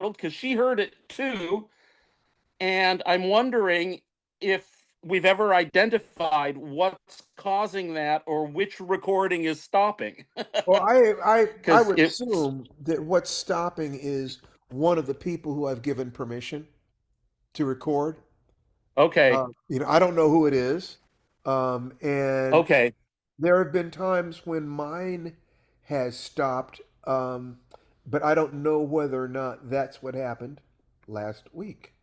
world because she heard it too. And I'm wondering if we've ever identified what's causing that or which recording is stopping. Well, I Because would it's assume that what's stopping is one of the people who I've given permission to record. okay. I don't know who it is. And Okay. there have been times when mine has stopped, but I don't know whether or not that's what happened last week.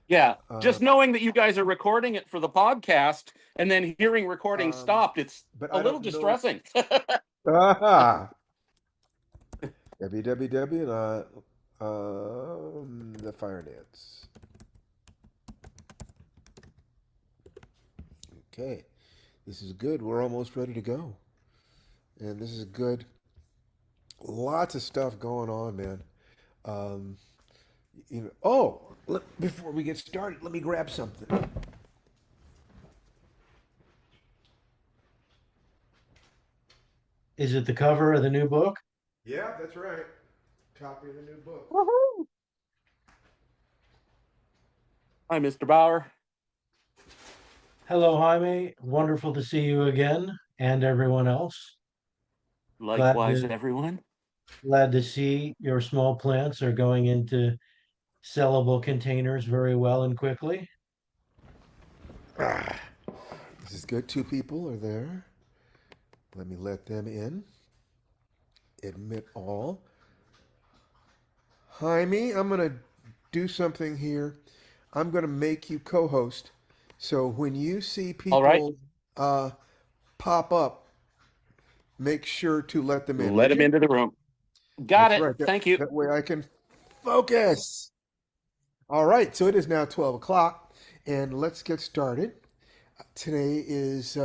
Yeah. Uh, Just knowing that you guys are recording it for the podcast and then hearing recording um, stopped, it's but a I little don't know. distressing. Ah, www. The Fire Dance. Okay, this is good. We're almost ready to go, and this is good. Lots of stuff going on, man. Um, before we get started, let me grab something. Is it the cover of the new book? Yeah, that's right. Copy of the new book. Woohoo. Hi, Mr. Bauer. Hello, Jaime. Wonderful to see you again and everyone else. Glad Likewise, to everyone. glad to see your small plants are going into sellable containers very well and quickly. Ah, this is good. Two people are there. Let me let them in. Admit all. Jaime, I'm going to do something here. I'm going to make you co host. So when you see All right. people uh, pop up, make sure to let them in, Let would him you? into the room. Got That's it. right. Thank you. That way I can focus. All right. So it is now 12 o'clock, and let's get started. Today is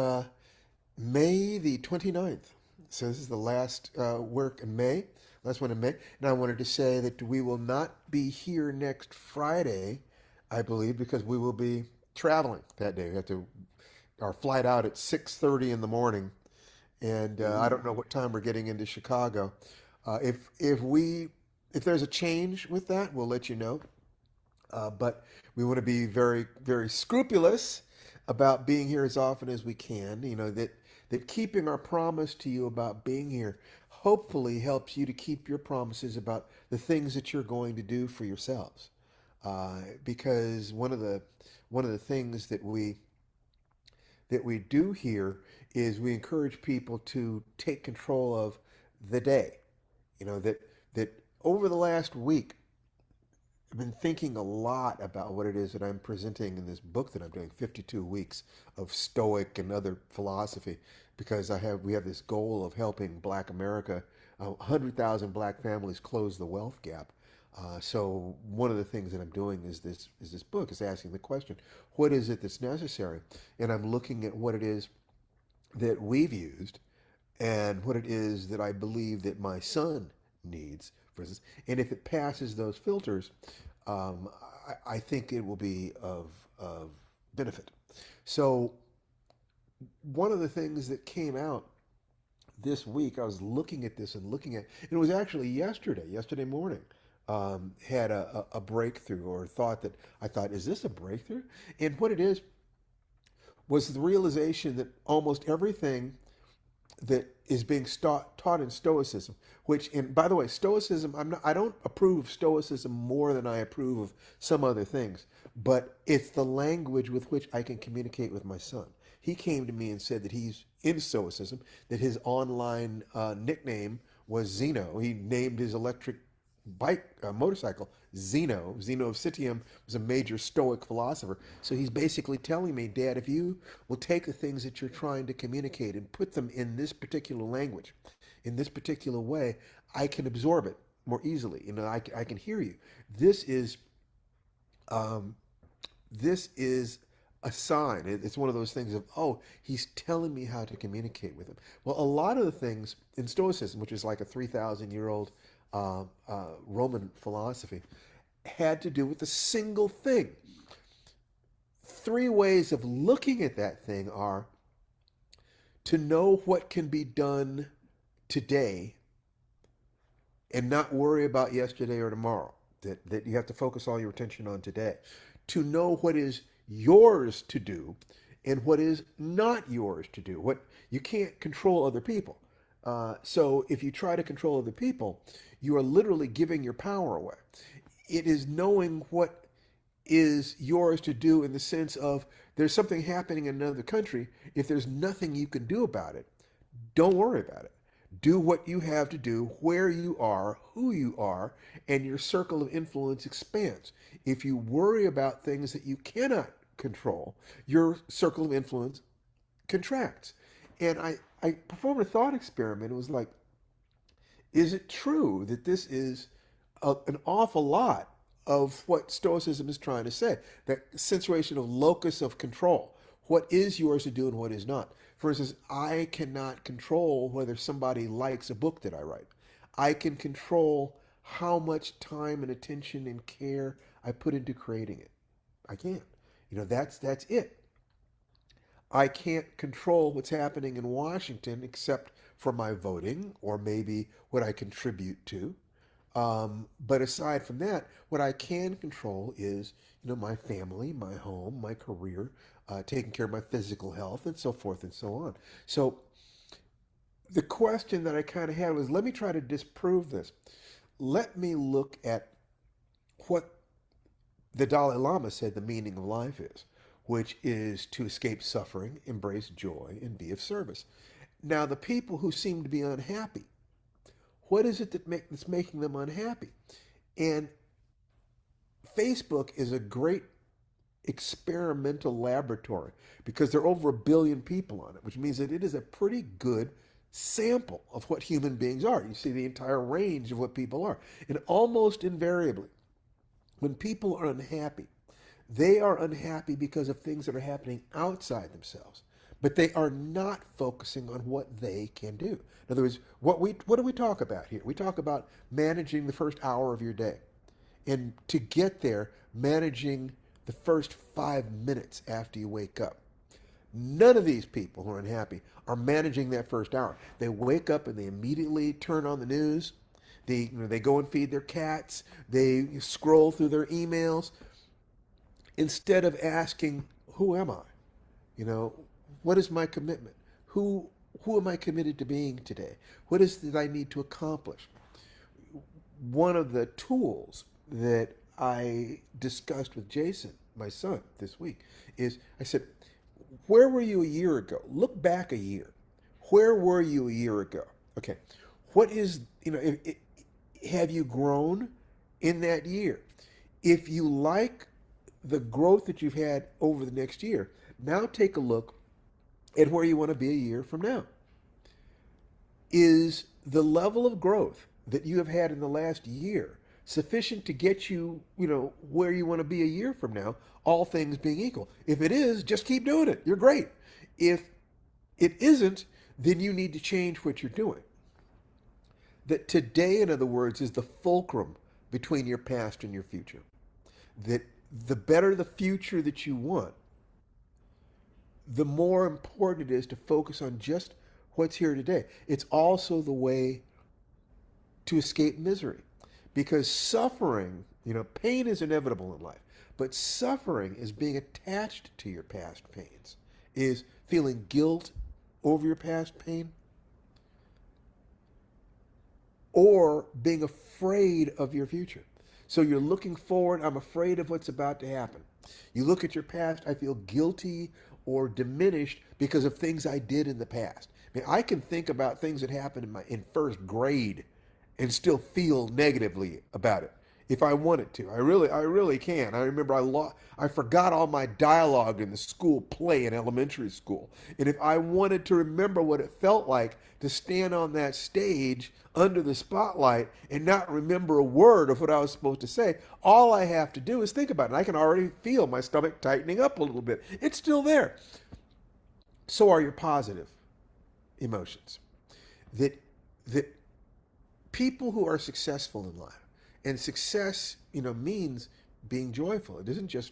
May the 29th. So this is the last work in May, last one in May. And I wanted to say that we will not be here next Friday, I believe, because we will be traveling that day. We have to our flight out at 6:30 in the morning, and I Ooh. don't know what time we're getting into Chicago. If there's a change with that, we'll let you know. But we want to be very, very scrupulous about being here as often as we can. That keeping our promise to you about being here hopefully helps you to keep your promises about the things that you're going to do for yourselves. Because one of the things that we do here is we encourage people to take control of the day. That over the last week I've been thinking a lot about what it is that I'm presenting in this book that I'm doing, 52 weeks of Stoic and other philosophy, because we have this goal of helping Black America, 100,000 Black families close the wealth gap. So one of the things that I'm doing is this book is asking the question, what is it that's necessary? And I'm looking at what it is that we've used and what it is that I believe that my son needs, for instance. And if it passes those filters, I think it will be of benefit. So one of the things that came out this week, I was looking at this and looking at, and it was actually yesterday morning, had a breakthrough or thought that I thought, is this a breakthrough? And what it is was the realization that almost everything that is being taught in Stoicism, which, and by the way, Stoicism, I don't approve of Stoicism more than I approve of some other things, but it's the language with which I can communicate with my son. He came to me and said that he's in Stoicism, that his online nickname was Zeno. He named his electric motorcycle Zeno. Zeno of Citium was a major Stoic philosopher. So he's basically telling me, Dad, if you will take the things that you're trying to communicate and put them in this particular language, in this particular way, I can absorb it more easily. I can hear you. This is um, this is a sign. It's one of those things of, oh, he's telling me how to communicate with him. Well, a lot of the things in Stoicism, which is like a 3,000-year-old Roman philosophy, had to do with a single thing. Three ways of looking at that thing are to know what can be done today and not worry about yesterday or tomorrow. that you have to focus all your attention on today, to know what is yours to do and what is not yours to do. What you can't control other people. So if you try to control other people, you are literally giving your power away. It is knowing what is yours to do in the sense of there's something happening in another country. If there's nothing you can do about it, don't worry about it. Do what you have to do, where you are, who you are, and your circle of influence expands. If you worry about things that you cannot control, your circle of influence contracts. And I performed a thought experiment. It was like, is it true that this is an awful lot of what Stoicism is trying to say? That situation of locus of control. What is yours to do and what is not? For instance, I cannot control whether somebody likes a book that I write. I can control how much time and attention and care I put into creating it. I can't. That's it. I can't control what's happening in Washington except for my voting or maybe what I contribute to. But aside from that, what I can control is, my family, my home, my career, taking care of my physical health, and so forth and so on. So the question that I kind of had was, let me try to disprove this. Let me look at what the Dalai Lama said the meaning of life is, which is to escape suffering, embrace joy, and be of service. Now, the people who seem to be unhappy, what is it that's making them unhappy? And Facebook is a great experimental laboratory because there are over 1 billion people on it, which means that it is a pretty good sample of what human beings are. You see the entire range of what people are. And almost invariably, when people are unhappy, they are unhappy because of things that are happening outside themselves, but they are not focusing on what they can do. In other words, what do we talk about here? We talk about managing the first hour of your day. And to get there, managing the first 5 minutes after you wake up. None of these people who are unhappy are managing that first hour. They wake up and they immediately turn on the news. They go and feed their cats. They scroll through their emails instead of asking, who am I? What is my commitment? Who am I committed to being today? What is it that I need to accomplish? One of the tools that I discussed with Jason, my son, this week is I said, where were you a year ago? Look back a year. Where were you a year ago? Okay. What is, have you grown in that year? If you like the growth that you've had over the next year, now take a look at where you want to be a year from now. Is the level of growth that you have had in the last year sufficient to get you, where you want to be a year from now, all things being equal? If it is, just keep doing it. You're great. If it isn't, then you need to change what you're doing. That today, in other words, is the fulcrum between your past and your future. That the better the future that you want, the more important it is to focus on just what's here today. It's also the way to escape misery. Because suffering, pain is inevitable in life, but suffering is being attached to your past pains, is feeling guilt over your past pain, or being afraid of your future. So you're looking forward, I'm afraid of what's about to happen. You look at your past, I feel guilty or diminished because of things I did in the past. I can think about things that happened in first grade and still feel negatively about it if I wanted to. I really can. I remember I forgot all my dialogue in the school play in elementary school. And if I wanted to remember what it felt like to stand on that stage under the spotlight and not remember a word of what I was supposed to say, all I have to do is think about it. And I can already feel my stomach tightening up a little bit. It's still there. So are your positive emotions. That people who are successful in life, and success, means being joyful. It isn't just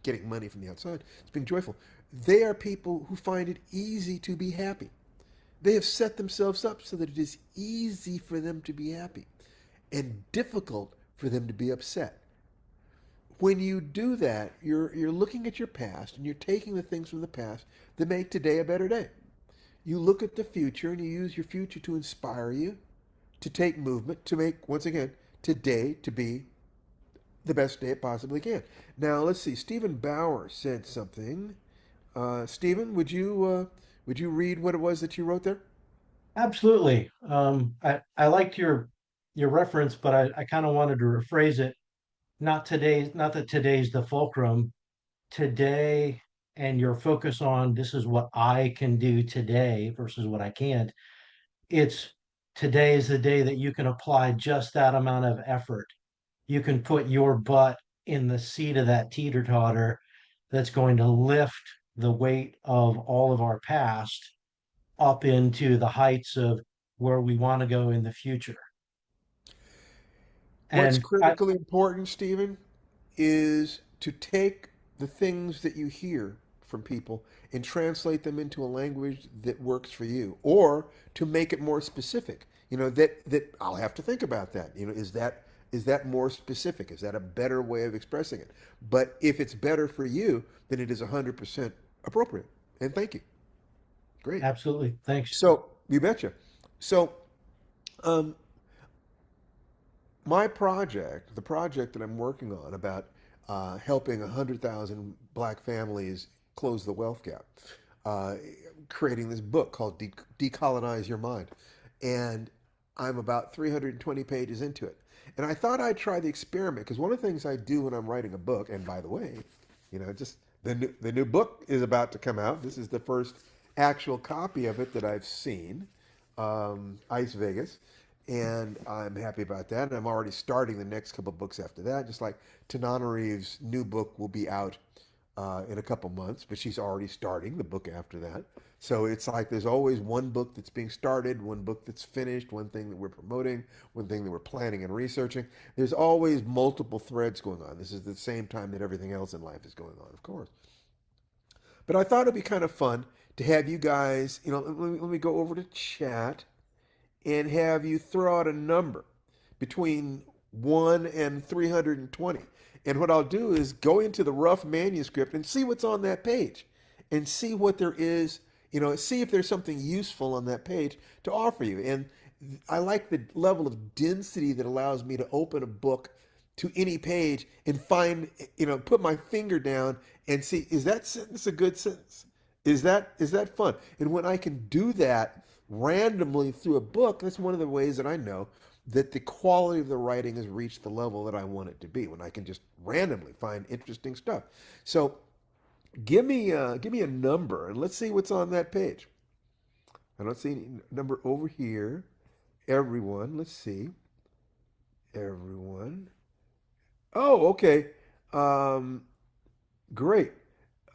getting money from the outside. It's being joyful. They are people who find it easy to be happy. They have set themselves up so that it is easy for them to be happy and difficult for them to be upset. When you do that, you're looking at your past and you're taking the things from the past that make today a better day. You look at the future and you use your future to inspire you, to take movement, to make, once again, today to be the best day it possibly can. Now, let's see. Stephen Bauer said something. Stephen, would you read what it was that you wrote there? Absolutely. I liked your reference, but I kind of wanted to rephrase it. Not that today's the fulcrum. Today and your focus on this is what I can do today versus what I can't. It's today is the day that you can apply just that amount of effort. You can put your butt in the seat of that teeter totter that's going to lift the weight of all of our past up into the heights of where we want to go in the future. What's And I critically important, Stephen, is to take the things that you hear from people and translate them into a language that works for you, or to make it more specific. That I'll have to think about that. Is that more specific? Is that a better way of expressing it? But if it's better for you, then it is 100% appropriate. And thank you. Great. absolutely, thanks. So you betcha. So um, my project, the project that I'm working on about helping 100,000 black families close the wealth gap, uh, creating this book called Decolonize Your Mind. And I'm about 320 pages into it. And I thought I'd try the experiment because one of the things I do when I'm writing a book, and by the way, just the new book is about to come out. This is the first actual copy of it that I've seen, Ice Vegas, and I'm happy about that. And I'm already starting the next couple books after that. Just like Tananarive's new book will be out in a couple months, but she's already starting the book after that. So it's like there's always one book that's being started, one book that's finished, one thing that we're promoting, one thing that we're planning and researching. There's always multiple threads going on. This is the same time that everything else in life is going on, of course. But I thought it'd be kind of fun to have you guys, let me go over to chat and have you throw out a number between 1 and 320. And what I'll do is go into the rough manuscript and see what's on that page and see what there is, see if there's something useful on that page to offer you. And I like the level of density that allows me to open a book to any page and find, put my finger down and see, is that sentence a good sentence? Is that fun? And when I can do that randomly through a book, that's one of the ways that I know that the quality of the writing has reached the level that I want it to be. When I can just randomly find interesting stuff. So give me a number and let's see what's on that page. I don't see any number over here. Everyone, let's see. Everyone. Oh, okay. Um, Great.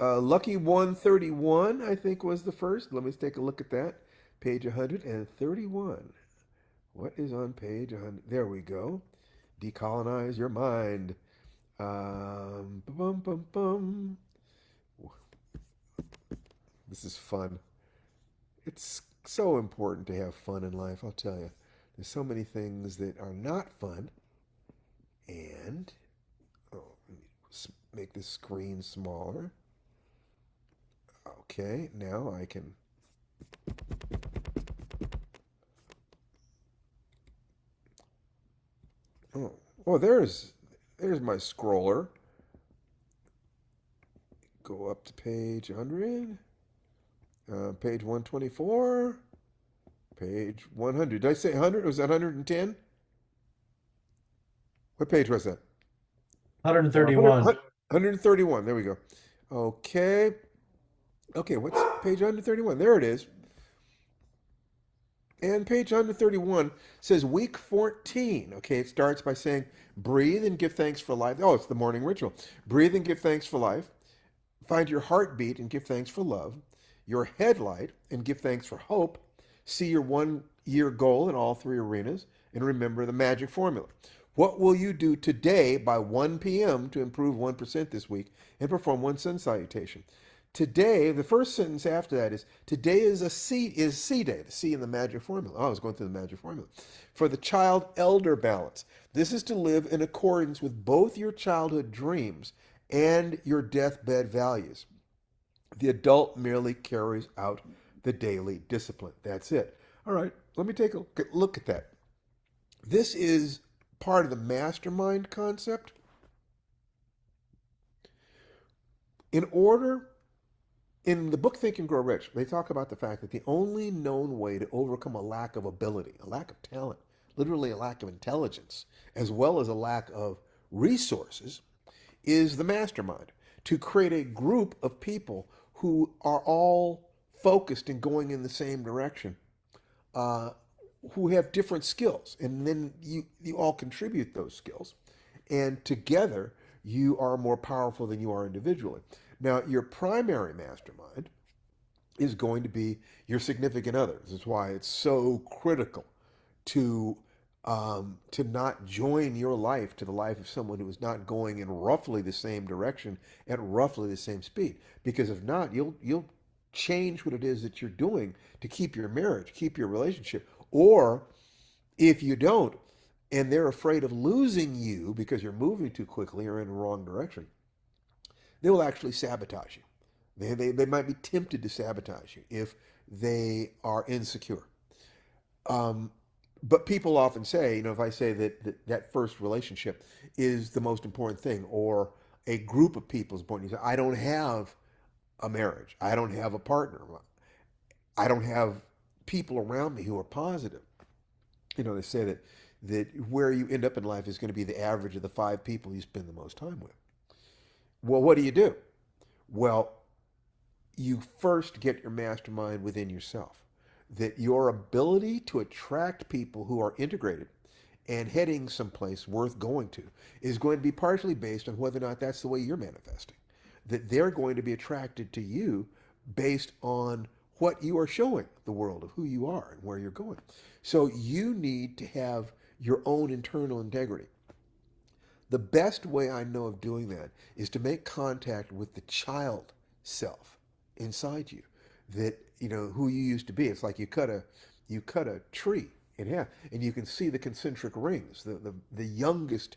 Lucky 131, I think, was the first. Let me take a look at that. Page 131. What is on page 100? There we go. Decolonize your mind. Bum, bum, bum. This is fun. It's so important to have fun in life, I'll tell you. There's so many things that are not fun. And, oh, let me make this screen smaller. Okay, now I can. Oh, oh, there's my scroller. Go up to page 100, page 124, page 100. Did I say 100? Was that 110? What page was that? 131. 131. There we go. Okay. Okay, what's page 131? There it is. And page 131 says week 14. Okay, it starts by saying breathe and give thanks for life. Oh, it's the morning ritual. Breathe and give thanks for life. Find your heartbeat and give thanks for love. Your headlight and give thanks for hope. See your 1 year goal in all three arenas. And remember the magic formula. What will you do today by 1 p.m. to improve 1% this week and perform one sun salutation? Today, the first sentence after that is today is a C day, the C in the magic formula. Oh, I was going through the magic formula. For the child elder balance. This is to live in accordance with both your childhood dreams and your deathbed values. The adult merely carries out the daily discipline. That's it. All right, let me take a look at that. This is part of the mastermind concept. In order In the book Think and Grow Rich, they talk about the fact that the only known way to overcome a lack of ability, a lack of talent, literally a lack of intelligence, as well as a lack of resources, is the mastermind. To create a group of people who are all focused and going in the same direction, uh, who have different skills. And then you all contribute those skills. And together, you are more powerful than you are individually. Now, your primary mastermind is going to be your significant other. This is why it's so critical to to not join your life to the life of someone who is not going in roughly the same direction at roughly the same speed. Because if not, you'll change what it is that you're doing to keep your marriage, keep your relationship, or if you don't, and they're afraid of losing you because you're moving too quickly or in the wrong direction, they will actually sabotage you. They might be tempted to sabotage you if they are insecure. Um, but people often say, if I say that first relationship is the most important thing, or a group of people is important, you say, I don't have a marriage. I don't have a partner. I don't have people around me who are positive. They say that where you end up in life is going to be the average of the 5 people you spend the most time with. Well, what do? Well, you first get your mastermind within yourself. That your ability to attract people who are integrated and heading someplace worth going to is going to be partially based on whether or not that's the way you're manifesting. That they're going to be attracted to you based on what you are showing the world of who you are and where you're going. So you need to have your own internal integrity. The best way I know of doing that is to make contact with the child self inside you, that who you used to be. It's like you cut a tree in half, and you can see the concentric rings. The youngest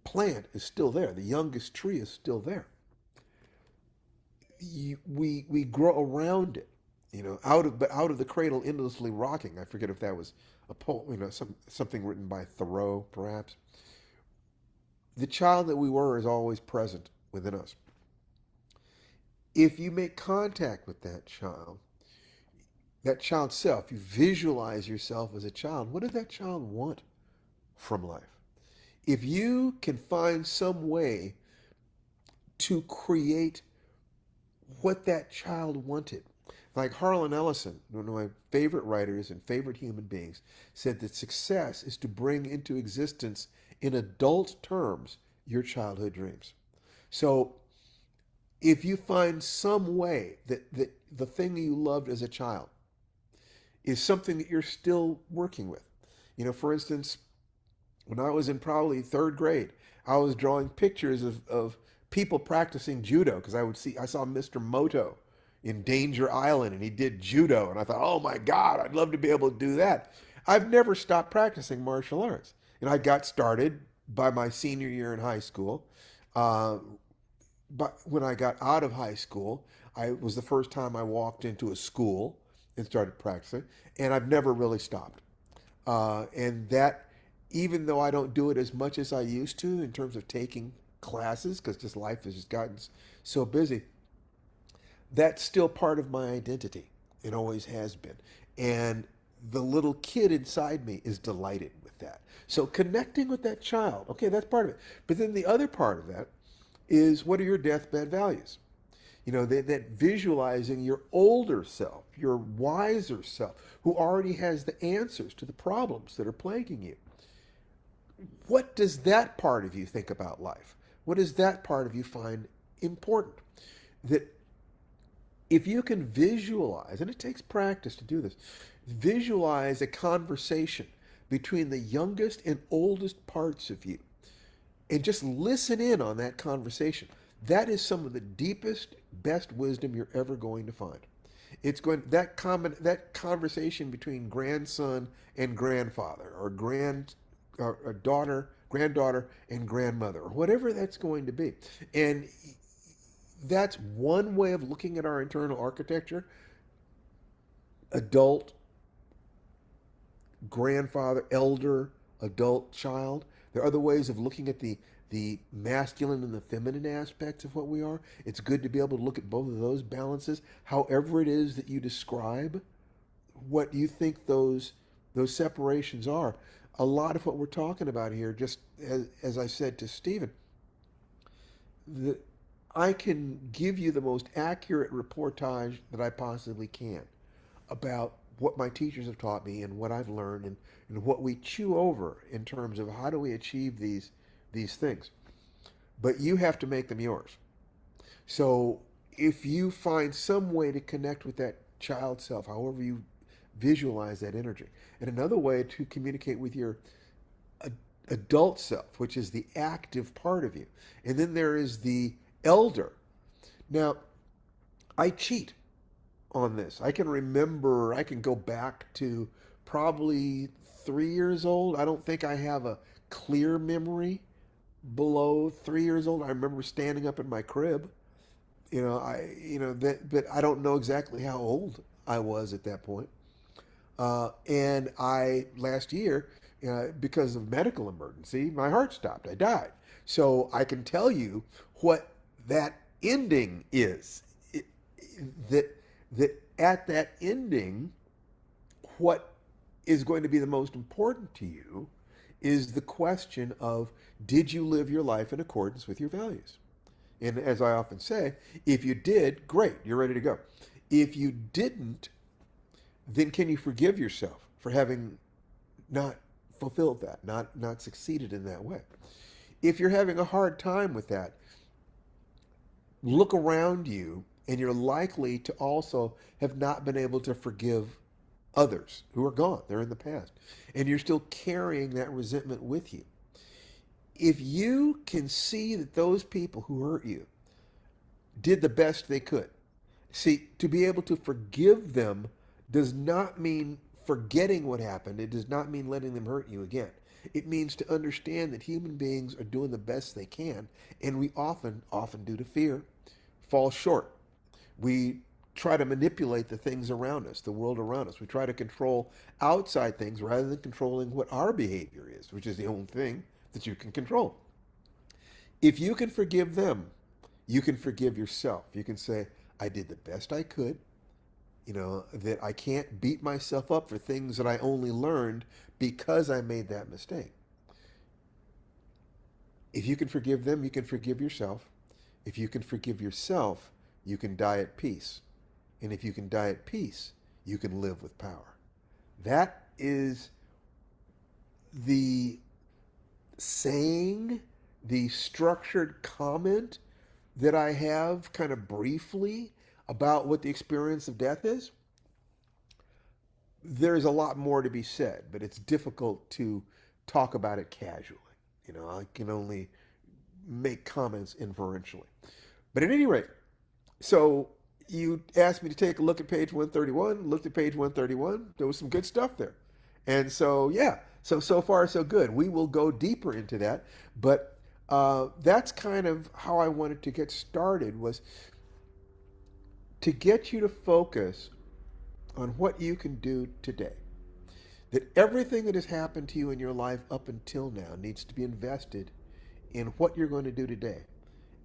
plant is still there. The youngest tree is still there. We grow around it, out of the cradle endlessly rocking. I forget if that was a poem, something written by Thoreau, perhaps. The child that we were is always present within us. If you make contact with that child self, you visualize yourself as a child. What did that child want from life? If you can find some way to create what that child wanted, like Harlan Ellison, one of my favorite writers and favorite human beings, said that success is to bring into existence in adult terms your childhood dreams. So if you find some way that the thing you loved as a child is something that you're still working with. For instance, when I was in probably third grade, I was drawing pictures of people practicing judo because I saw Mr. Moto in Danger Island and he did judo. And I thought, oh my God, I'd love to be able to do that. I've never stopped practicing martial arts. And I got started by my senior year in high school. But when I got out of high school, I was the first time I walked into a school and started practicing, and I've never really stopped. And that, even though I don't do it as much as I used to in terms of taking classes, because just life has just gotten so busy, that's still part of my identity. It always has been. And the little kid inside me is delighted with that. So connecting with that child, okay, that's part of it. But then the other part of that is, what are your deathbed values? That visualizing your older self, your wiser self, who already has the answers to the problems that are plaguing you. What does that part of you think about life? What does that part of you find important? That if you can visualize, and it takes practice to do this, visualize a conversation between the youngest and oldest parts of you, and just listen in on that conversation. That is some of the deepest, best wisdom you're ever going to find. It's going that conversation between grandson and grandfather, or daughter, granddaughter and grandmother, or whatever that's going to be. And that's one way of looking at our internal architecture. Adult, grandfather, elder, adult, child. There are other ways of looking at the masculine and the feminine aspects of what we are. It's good to be able to look at both of those balances. However it is that you describe what you think those separations are. A lot of what we're talking about here, just as I said to Stephen, the, I can give you the most accurate reportage that I possibly can about what my teachers have taught me and what I've learned, and what we chew over in terms of how do we achieve these things. But you have to make them yours. So if you find some way to connect with that child self, however you visualize that energy, and another way to communicate with your adult self, which is the active part of you, and then there is the elder. Now, I cheat on this. I can remember, I can go back to probably 3 years old. I don't think I have a clear memory below 3 years old. I remember standing up in my crib. But I don't know exactly how old I was at that point. And I last year, because of medical emergency, my heart stopped. I died. So I can tell you what that ending is. That at that ending, what is going to be the most important to you is the question of, did you live your life in accordance with your values? And as I often say, if you did, great, you're ready to go. If you didn't, then can you forgive yourself for having not fulfilled that, not succeeded in that way? If you're having a hard time with that, look around you, and you're likely to also have not been able to forgive others who are gone. They're in the past. And you're still carrying that resentment with you. If you can see that those people who hurt you did the best they could, see, to be able to forgive them does not mean forgetting what happened. It does not mean letting them hurt you again. It means to understand that human beings are doing the best they can, and we often, due to fear, fall short. We try to manipulate the things around us, the world around us. We try to control outside things rather than controlling what our behavior is, which is the only thing that you can control. If you can forgive them, you can forgive yourself. You can say, I did the best I could, that I can't beat myself up for things that I only learned because I made that mistake. If you can forgive them, you can forgive yourself. If you can forgive yourself, you can die at peace. And if you can die at peace, you can live with power. That is the saying, the structured comment that I have kind of briefly about what the experience of death is. There's a lot more to be said, but it's difficult to talk about it casually. I can only make comments inferentially. But at any rate, so you asked me to take a look at page 131, looked at page 131. There was some good stuff there. And so, yeah, so far so good. We will go deeper into that. But that's kind of how I wanted to get started, was to get you to focus on what you can do today. That everything that has happened to you in your life up until now needs to be invested in what you're going to do today.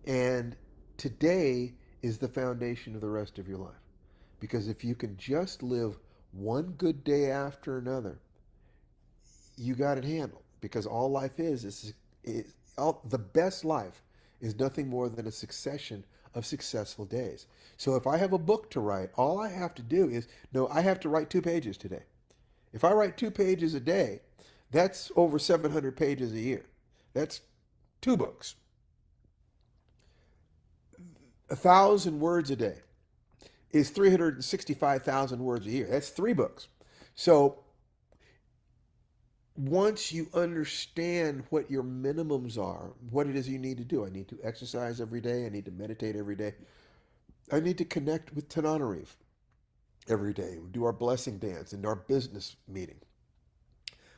And today is the foundation of the rest of your life. Because if you can just live one good day after another, you got it handled. Because all life the best life is nothing more than a succession of successful days. So if I have a book to write, all I have to do is, no, I have to write 2 pages today. If I write 2 pages a day, that's over 700 pages a year. That's 2 books. 1,000 words a day is 365,000 words a year. That's 3 books. So once you understand what your minimums are, what it is you need to do, I need to exercise every day, I need to meditate every day, I need to connect with Tananarive every day. We do our blessing dance and our business meeting.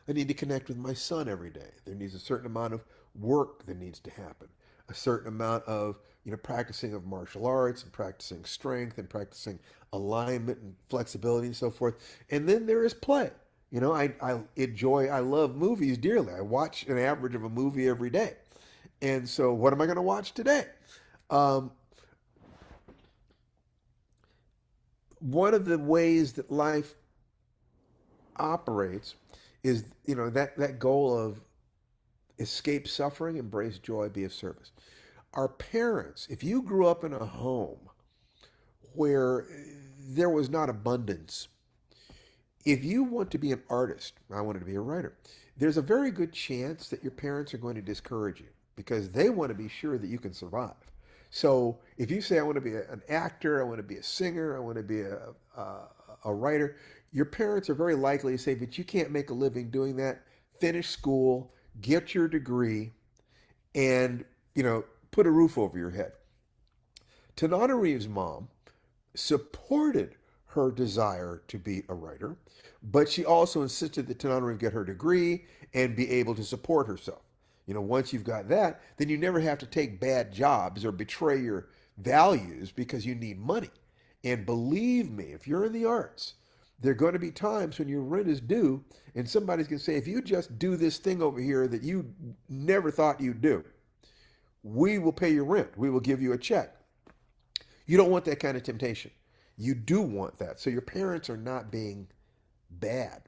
I need to connect with my son every day. There needs a certain amount of work that needs to happen, a certain amount of practicing of martial arts and practicing strength and practicing alignment and flexibility and so forth. And then there is play. I enjoy, I love movies dearly. I watch an average of a movie every day. And so, what am I going to watch today? Um, One of the ways that life operates is, that goal of escape suffering, embrace joy, be of service. Our parents, if you grew up in a home where there was not abundance, if you want to be an artist, I wanted to be a writer, there's a very good chance that your parents are going to discourage you because they want to be sure that you can survive. So if you say, I want to be an actor, I want to be a singer, I want to be a writer, your parents are very likely to say, but you can't make a living doing that. Finish school, get your degree, and, put a roof over your head. Tanana Reeves' mom supported her desire to be a writer, but she also insisted that Tananarive get her degree and be able to support herself. Once you've got that, then you never have to take bad jobs or betray your values because you need money. And believe me, if you're in the arts, there are going to be times when your rent is due and somebody's going to say, if you just do this thing over here that you never thought you'd do, we will pay your rent. We will give you a check. You don't want that kind of temptation. You do want that. So your parents are not being bad.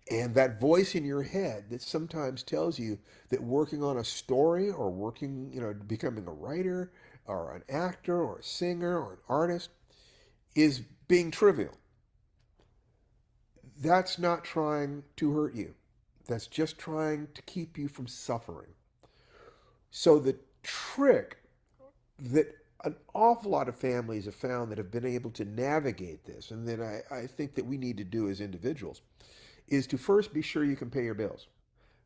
And that voice in your head that sometimes tells you that working on a story or working, becoming a writer or an actor or a singer or an artist is being trivial. That's not trying to hurt you. That's just trying to keep you from suffering. So the trick that an awful lot of families have found that have been able to navigate this, and that I think that we need to do as individuals, is to first be sure you can pay your bills.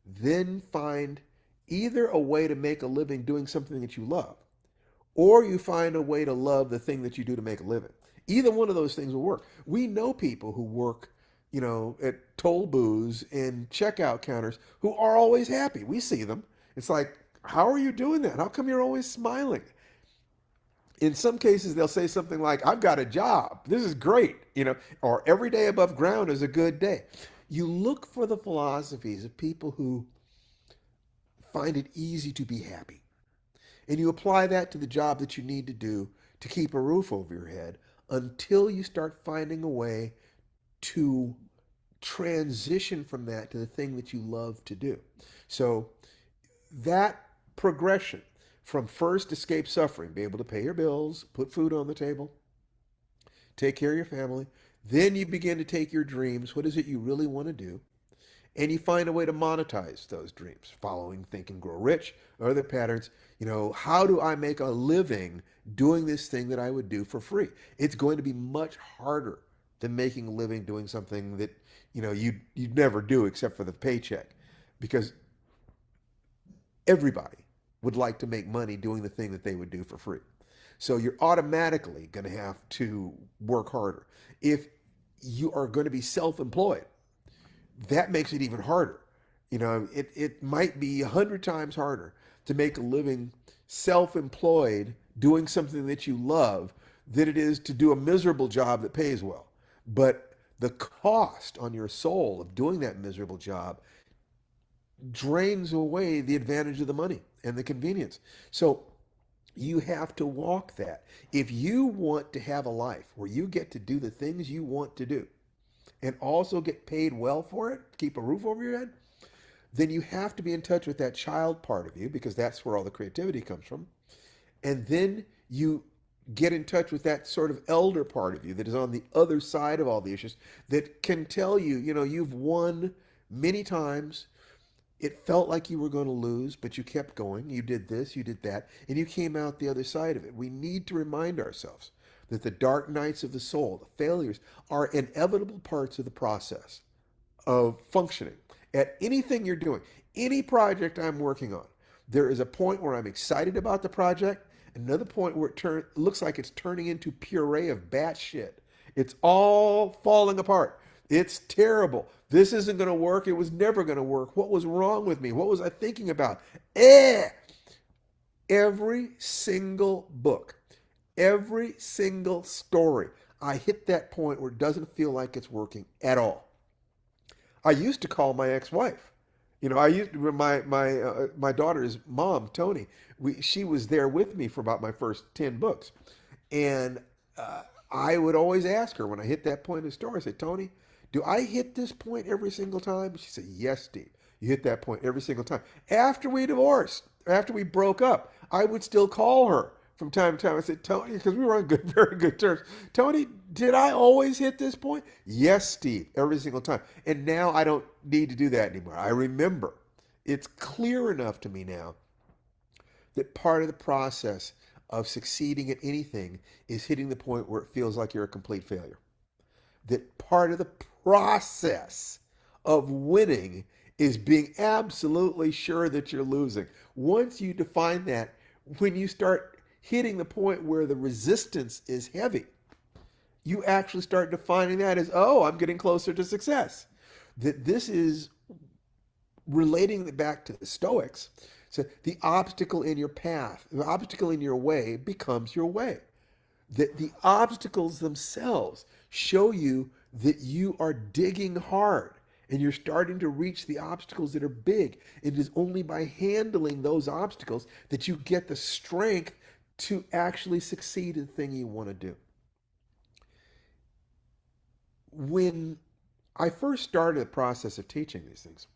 Then find either a way to make a living doing something that you love, or you find a way to love the thing that you do to make a living. Either one of those things will work. We know people who work, at toll booths and checkout counters who are always happy. We see them. It's like, how are you doing that? How come you're always smiling? In some cases, they'll say something like, I've got a job. This is great, or every day above ground is a good day. You look for the philosophies of people who find it easy to be happy. And you apply that to the job that you need to do to keep a roof over your head until you start finding a way to transition from that to the thing that you love to do. So that progression from first escape suffering, be able to pay your bills, put food on the table, take care of your family, then you begin to take your dreams. What is it you really want to do? And you find a way to monetize those dreams, following Think and Grow Rich or other patterns. How do I make a living doing this thing that I would do for free? It's going to be much harder than making a living doing something that, you'd never do except for the paycheck. Because everybody would like to make money doing the thing that they would do for free. So you're automatically going to have to work harder. If you are going to be self-employed, that makes it even harder. It might be 100 times harder to make a living self-employed doing something that you love than it is to do a miserable job that pays well. But the cost on your soul of doing that miserable job drains away the advantage of the money and the convenience. So you have to walk that. If you want to have a life where you get to do the things you want to do and also get paid well for it, keep a roof over your head, then you have to be in touch with that child part of you because that's where all the creativity comes from. And then you get in touch with that sort of elder part of you that is on the other side of all the issues that can tell you, you've won many times. It felt like you were going to lose, but you kept going. You did this, you did that, and you came out the other side of it. We need to remind ourselves that the dark nights of the soul, the failures, are inevitable parts of the process of functioning. At anything you're doing, any project I'm working on, there is a point where I'm excited about the project, Another point where looks like it's turning into puree of bat shit. It's all falling apart. It's terrible. This isn't going to work. It was never going to work. What was wrong with me? What was I thinking about? Eh! Every single book, every single story, I hit that point where it doesn't feel like it's working at all. I used to call my ex-wife. I used my daughter's mom, Tony. She was there with me for about my first 10 books, and uh, I would always ask her when I hit that point in the story. I said, Tony, do I hit this point every single time? She said, Yes, Steve. You hit that point every single time. After we divorced, after we broke up, I would still call her from time to time. I said, Tony, because we were on good, very good terms. Tony, did I always hit this point? Yes, Steve, every single time. And now I don't need to do that anymore. I remember. It's clear enough to me now that part of the process of succeeding at anything is hitting the point where it feels like you're a complete failure. That part of the process of winning is being absolutely sure that you're losing. Once you define that, when you start hitting the point where the resistance is heavy, you actually start defining that as, oh, I'm getting closer to success. That this is relating it back to the Stoics. So the obstacle in your path, the obstacle in your way becomes your way. That the obstacles themselves show you that you are digging hard and you're starting to reach the obstacles that are big. It is only by handling those obstacles that you get the strength to actually succeed in the thing you want to do. When I first started the process of teaching these things,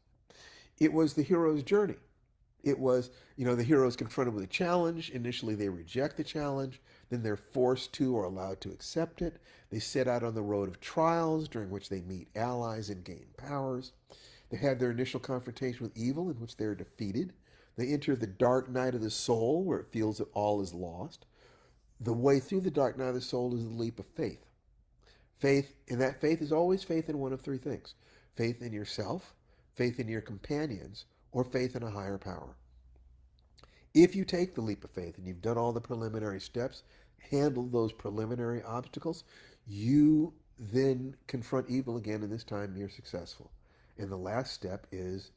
it was the hero's journey. It was, the hero is confronted with a challenge. Initially, they reject the challenge. Then they're forced to or allowed to accept it. They set out on the road of trials during which they meet allies and gain powers. They have their initial confrontation with evil in which they are defeated. They enter the dark night of the soul where it feels that all is lost. The way through the dark night of the soul is the leap of faith. Faith, and that faith is always faith in one of three things: faith in yourself, faith in your companions, or faith in a higher power. If you take the leap of faith and you've done all the preliminary steps, handle those preliminary obstacles, you then confront evil again, and this time you're successful. And the last step is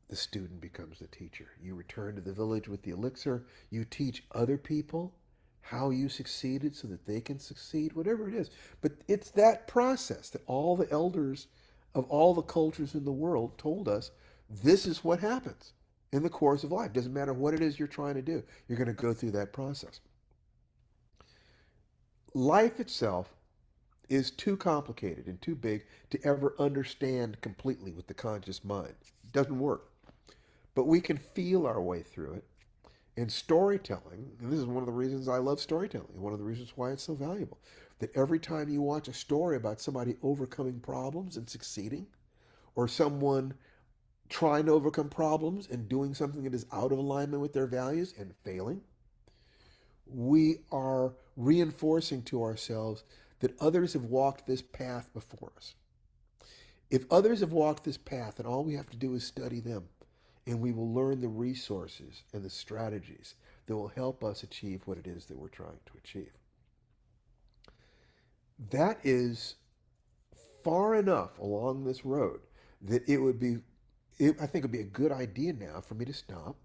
the student becomes the teacher. You return to the village with the elixir. You teach other people how you succeeded so that they can succeed, whatever it is. But it's that process that all the elders of all the cultures in the world told us this is what happens in the course of life. Doesn't matter what it is you're trying to do, you're going to go through that process. Life itself is too complicated and too big to ever understand completely with the conscious mind. It doesn't work. But we can feel our way through it. And storytelling, and this is one of the reasons I love storytelling, one of the reasons why it's so valuable, that every time you watch a story about somebody overcoming problems and succeeding, or someone trying to overcome problems and doing something that is out of alignment with their values and failing, we are reinforcing to ourselves that others have walked this path before us. If others have walked this path, then all we have to do is study them, and we will learn the resources and the strategies that will help us achieve what it is that we're trying to achieve. That is far enough along this road that I think it would be a good idea now for me to stop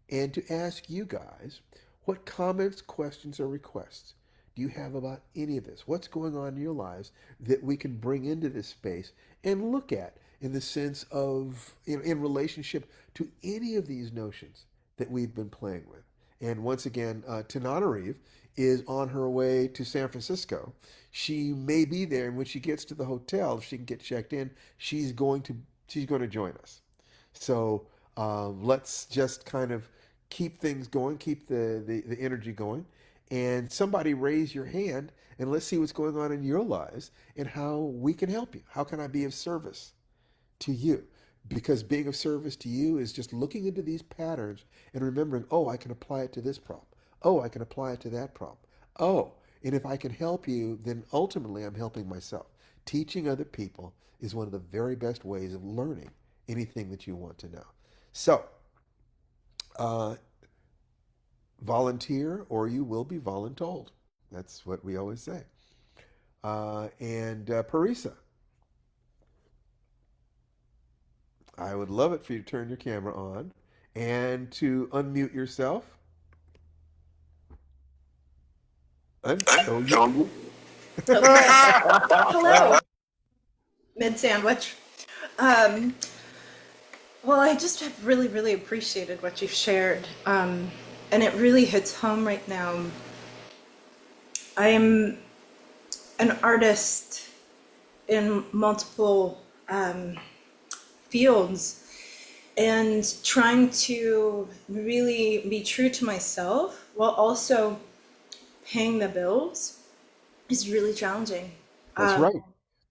and to ask you guys, what comments, questions, or requests do you have about any of this? What's going on in your lives that we can bring into this space and look at in the sense of, in relationship to any of these notions that we've been playing with? And once again, Tananarive is on her way to San Francisco. She may be there, and when she gets to the hotel, if she can get checked in, she's going to join us. So let's just kind of keep things going, keep the energy going. And somebody raise your hand and let's see what's going on in your lives and how we can help you. How can I be of service to you? Because being of service to you is just looking into these patterns and remembering, oh, I can apply it to this problem. Oh, I can apply it to that problem. Oh, and if I can help you, then ultimately I'm helping myself. Teaching other people is one of the very best ways of learning anything that you want to know. So, uh, volunteer or you will be voluntold. That's what we always say. And Parisa, I would love it for you to turn your camera on and to unmute yourself. Oh, you. Okay. Hello, mid sandwich. Um, well, I just have really, really appreciated what you've shared. And it really hits home right now. I'm an artist in multiple fields and trying to really be true to myself while also paying the bills is really challenging. That's right.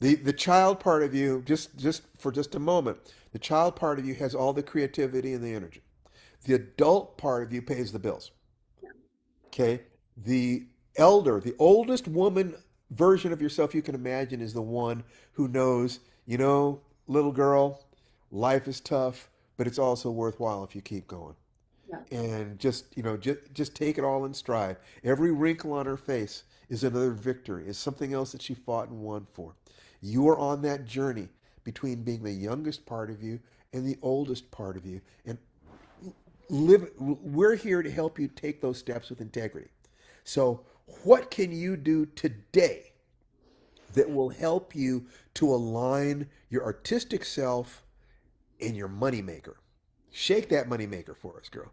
The child part of you, just for just a moment, the child part of you has all the creativity and the energy. The adult part of you pays the bills. Okay? The the oldest woman version of yourself you can imagine is the one who knows, little girl, life is tough, but it's also worthwhile if you keep going. Yeah. And just take it all in stride. Every wrinkle on her face is another victory, is something else that she fought and won for. You are on that journey between being the youngest part of you and the oldest part of you, and we're here to help you take those steps with integrity. So what can you do today that will help you to align your artistic self and your moneymaker? Shake that moneymaker for us, girl.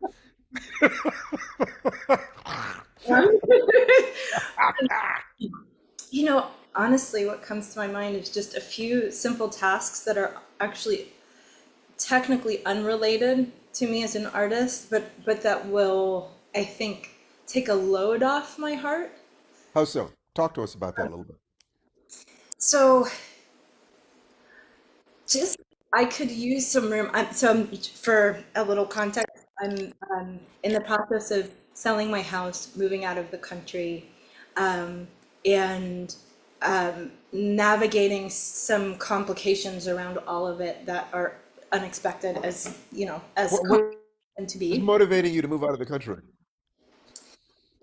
You know, honestly, what comes to my mind is just a few simple tasks that are actually technically unrelated to me as an artist, but that will, I think, take a load off my heart. How so? Talk to us about that a little bit. So just I could use some room. For a little context, I'm in the process of selling my house, moving out of the country, um, and navigating some complications around all of it that are unexpected, as as What common to is be. motivating you to move out of the country?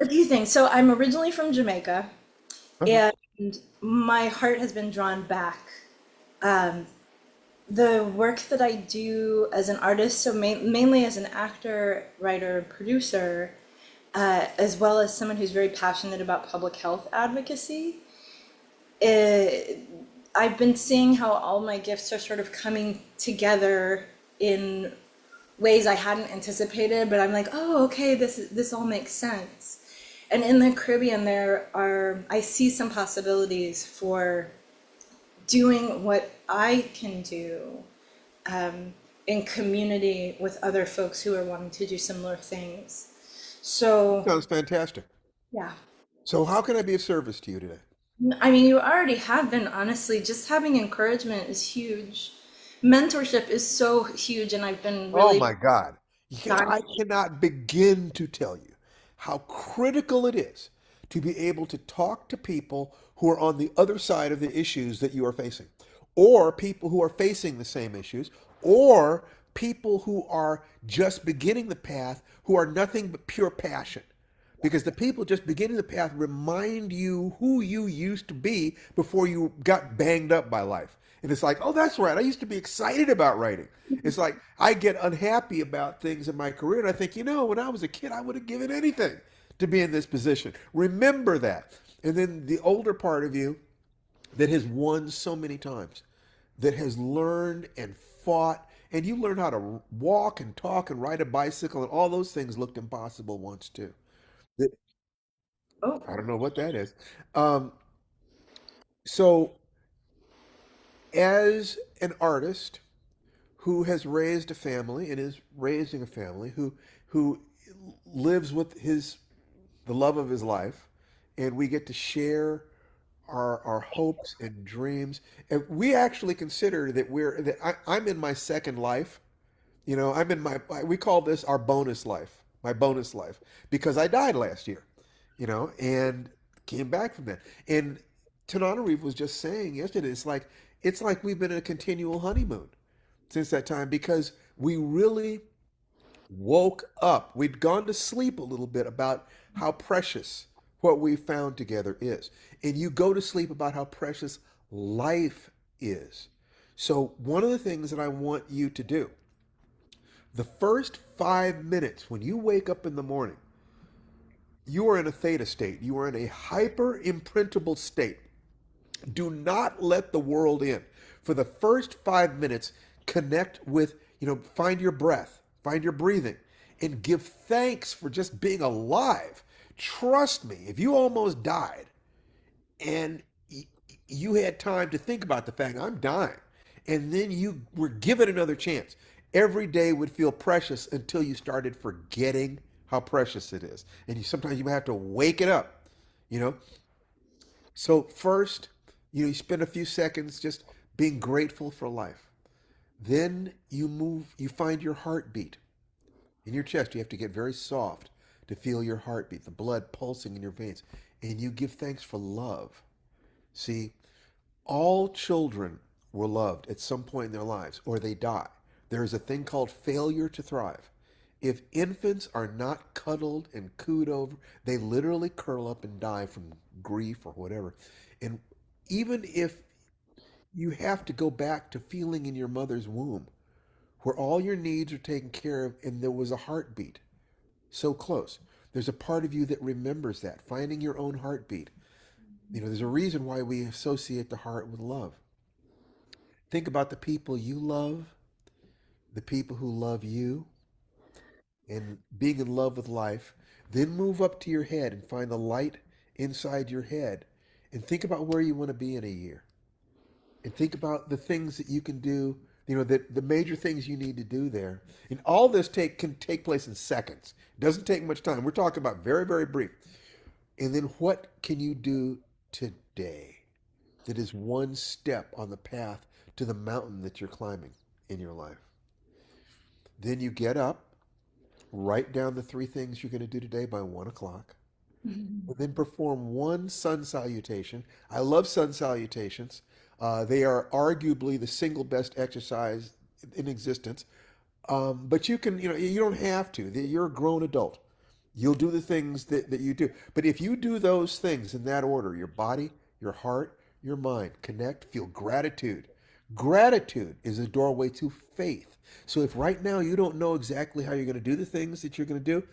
A few things. So I'm originally from Jamaica, Uh-huh. and my heart has been drawn back. Um, the work that I do as an artist, so mainly as an actor, writer, producer, as well as someone who's very passionate about public health advocacy, it, I've been seeing how all my gifts are sort of coming together in ways I hadn't anticipated, but I'm like, oh, okay, this all makes sense. And in the Caribbean, I see some possibilities for doing what I can do in community with other folks who are wanting to do similar things. So, Sounds fantastic. yeah. So how can I be of service to you today? I mean, you already have been, honestly. Just having encouragement is huge. Mentorship is so huge, and I've been Oh really my God. dying. I cannot begin to tell you how critical it is to be able to talk to people who are on the other side of the issues that you are facing, or people who are facing the same issues, or people who are just beginning the path who are nothing but pure passion. Because the people just beginning the path remind you who you used to be before you got banged up by life. And it's like, oh, that's right. I used to be excited about writing. It's like I get unhappy about things in my career. And I think, when I was a kid, I would have given anything to be in this position. Remember that. And then the older part of you that has won so many times, that has learned and fought, and you learned how to walk and talk and ride a bicycle, and all those things looked impossible once too. That Oh, I don't know what that is. Um, so, as an artist who has raised a family and is raising a family, who lives with the love of his life, and we get to share our hopes and dreams, and we actually consider I'm in my second life. I'm in we call this our bonus life, my bonus life, because I died last year, and came back from that. And Tananarive was just saying yesterday, it's like we've been in a continual honeymoon since that time because we really woke up. We'd gone to sleep a little bit about how precious what we found together is. And you go to sleep about how precious life is. So, one of the things that I want you to do, the first 5 minutes when you wake up in the morning, you are in a theta state. You are in a hyper imprintable state. Do not let the world in. For the first 5 minutes, connect with, find your breath, find your breathing, and give thanks for just being alive. Trust me, if you almost died and you had time to think about the fact, I'm dying, and then you were given another chance, every day would feel precious until you started forgetting how precious it is. And sometimes you have to wake it up, you know? So first, you spend a few seconds just being grateful for life. Then you find your heartbeat in your chest. You have to get very soft to feel your heartbeat, the blood pulsing in your veins. And you give thanks for love. See, all children were loved at some point in their lives, or they die. There is a thing called failure to thrive. If infants are not cuddled and cooed over, they literally curl up and die from grief or whatever. And even if you have to go back to feeling in your mother's womb, where all your needs are taken care of and there was a heartbeat so close, there's a part of you that remembers that, finding your own heartbeat. There's a reason why we associate the heart with love. Think about the people you love, the people who love you, and being in love with life. Then move up to your head and find the light inside your head and think about where you want to be in a year. And think about the things that you can do, the major things you need to do there. And all this can take place in seconds. It doesn't take much time. We're talking about very, very brief. And then what can you do today that is one step on the path to the mountain that you're climbing in your life? Then you get up, write down the three things you're going to do today by 1 o'clock, and then perform one sun salutation. I love sun salutations. They are arguably the single best exercise in existence. But you don't have to. You're a grown adult. You'll do the things that you do. But if you do those things in that order, your body, your heart, your mind, connect, feel gratitude. Gratitude is a doorway to faith. So if right now you don't know exactly how you're going to do the things that you're going to do,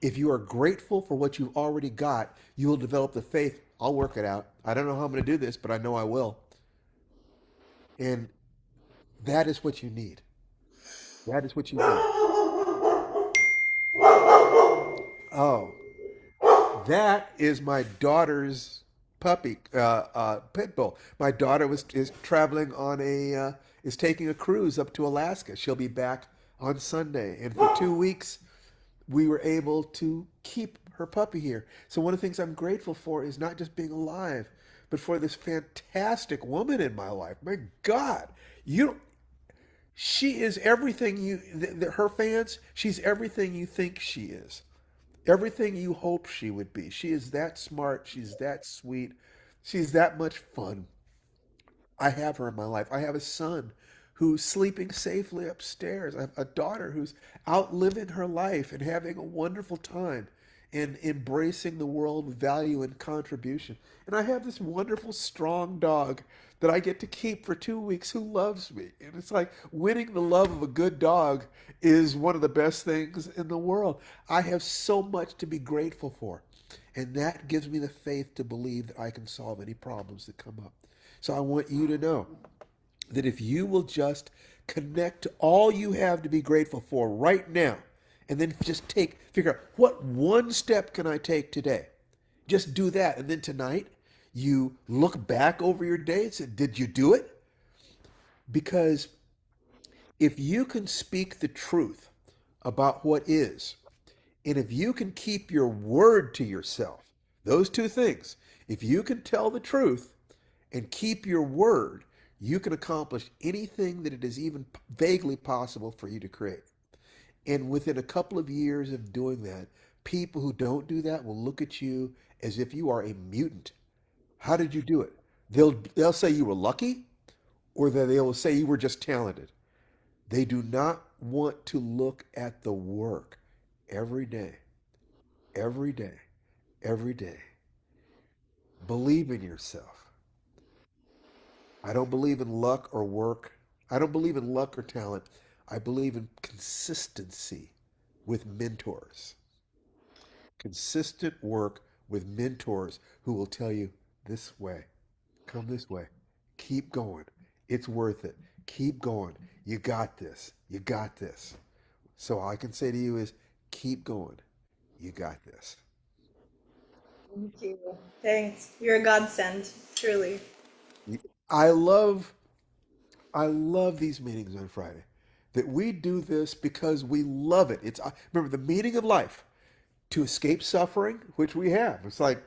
if you are grateful for what you've already got, you will develop the faith. I'll work it out. I don't know how I'm going to do this, but I know I will. And that is what you need. That is what you need. Oh, that is my daughter's puppy, pit bull. My daughter is traveling on is taking a cruise up to Alaska. She'll be back on Sunday, and for 2 weeks we were able to keep her puppy here. So one of the things I'm grateful for is not just being alive, but for this fantastic woman in my life. My God, you she is everything her fans, she's everything you think she is. Everything you hope she would be. She is that smart, she's that sweet, she's that much fun. I have her in my life. I have a son who's sleeping safely upstairs. I have a daughter who's out living her life and having a wonderful time and embracing the world with value and contribution. And I have this wonderful, strong dog that I get to keep for 2 weeks who loves me. And it's like winning the love of a good dog is one of the best things in the world. I have so much to be grateful for. And that gives me the faith to believe that I can solve any problems that come up. So I want you to know that if you will just connect to all you have to be grateful for right now, and then just figure out what one step can I take today? Just do that. And then tonight, you look back over your day and say, did you do it? Because if you can speak the truth about what is, and if you can keep your word to yourself, those two things, if you can tell the truth and keep your word, you can accomplish anything that it is even vaguely possible for you to create. And within a couple of years of doing that, people who don't do that will look at you as if you are a mutant. How did you do it? They'll say you were lucky, or they will say you were just talented. They do not want to look at the work every day, every day, every day. Believe in yourself. I don't believe in luck or work. I don't believe in luck or talent. I believe in consistency with mentors. Consistent work with mentors who will tell you this way, come this way, keep going. It's worth it. Keep going. You got this. You got this. So all I can say to you is keep going. You got this. Thank you. Thanks. You're a godsend, truly. I love I love these meetings on Friday. That we do this because we love it. It's remember the meaning of life to escape suffering, which we have. It's like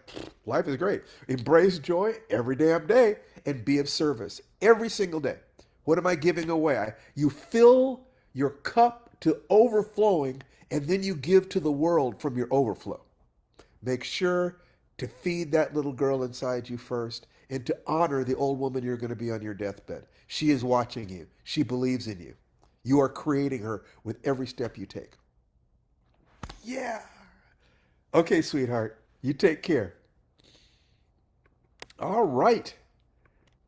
life is great. Embrace joy every damn day and be of service every single day. What am I giving away? You fill your cup to overflowing and then you give to the world from your overflow. Make sure to feed that little girl inside you first and to honor the old woman you're going to be on your deathbed. She is watching you. She believes in you. You are creating her with every step you take. Yeah. Okay, sweetheart. You take care. All right.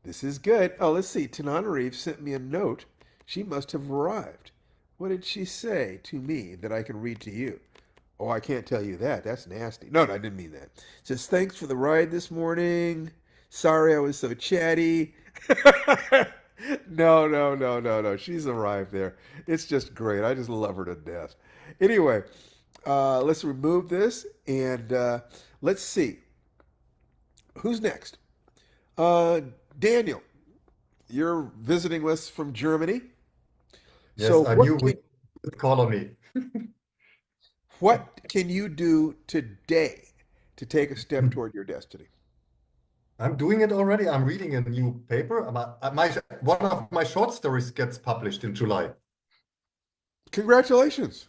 This is good. Oh, let's see. Tananarive sent me a note. She must have arrived. What did she say to me that I can read to you? Oh, I can't tell you that. That's nasty. No, no, I didn't mean that. Says, thanks for the ride this morning. Sorry I was so chatty. No, no, no, no, no. She's arrived there. It's just great. I just love her to death. Anyway, let's remove this and let's see. Who's next? Uh, Daniel, you're visiting us from Germany. Yes, So I knew we would call on me. what can you do today to take a step toward your destiny? I'm doing it already. I'm reading a new paper. One of my short stories gets published in July. Congratulations.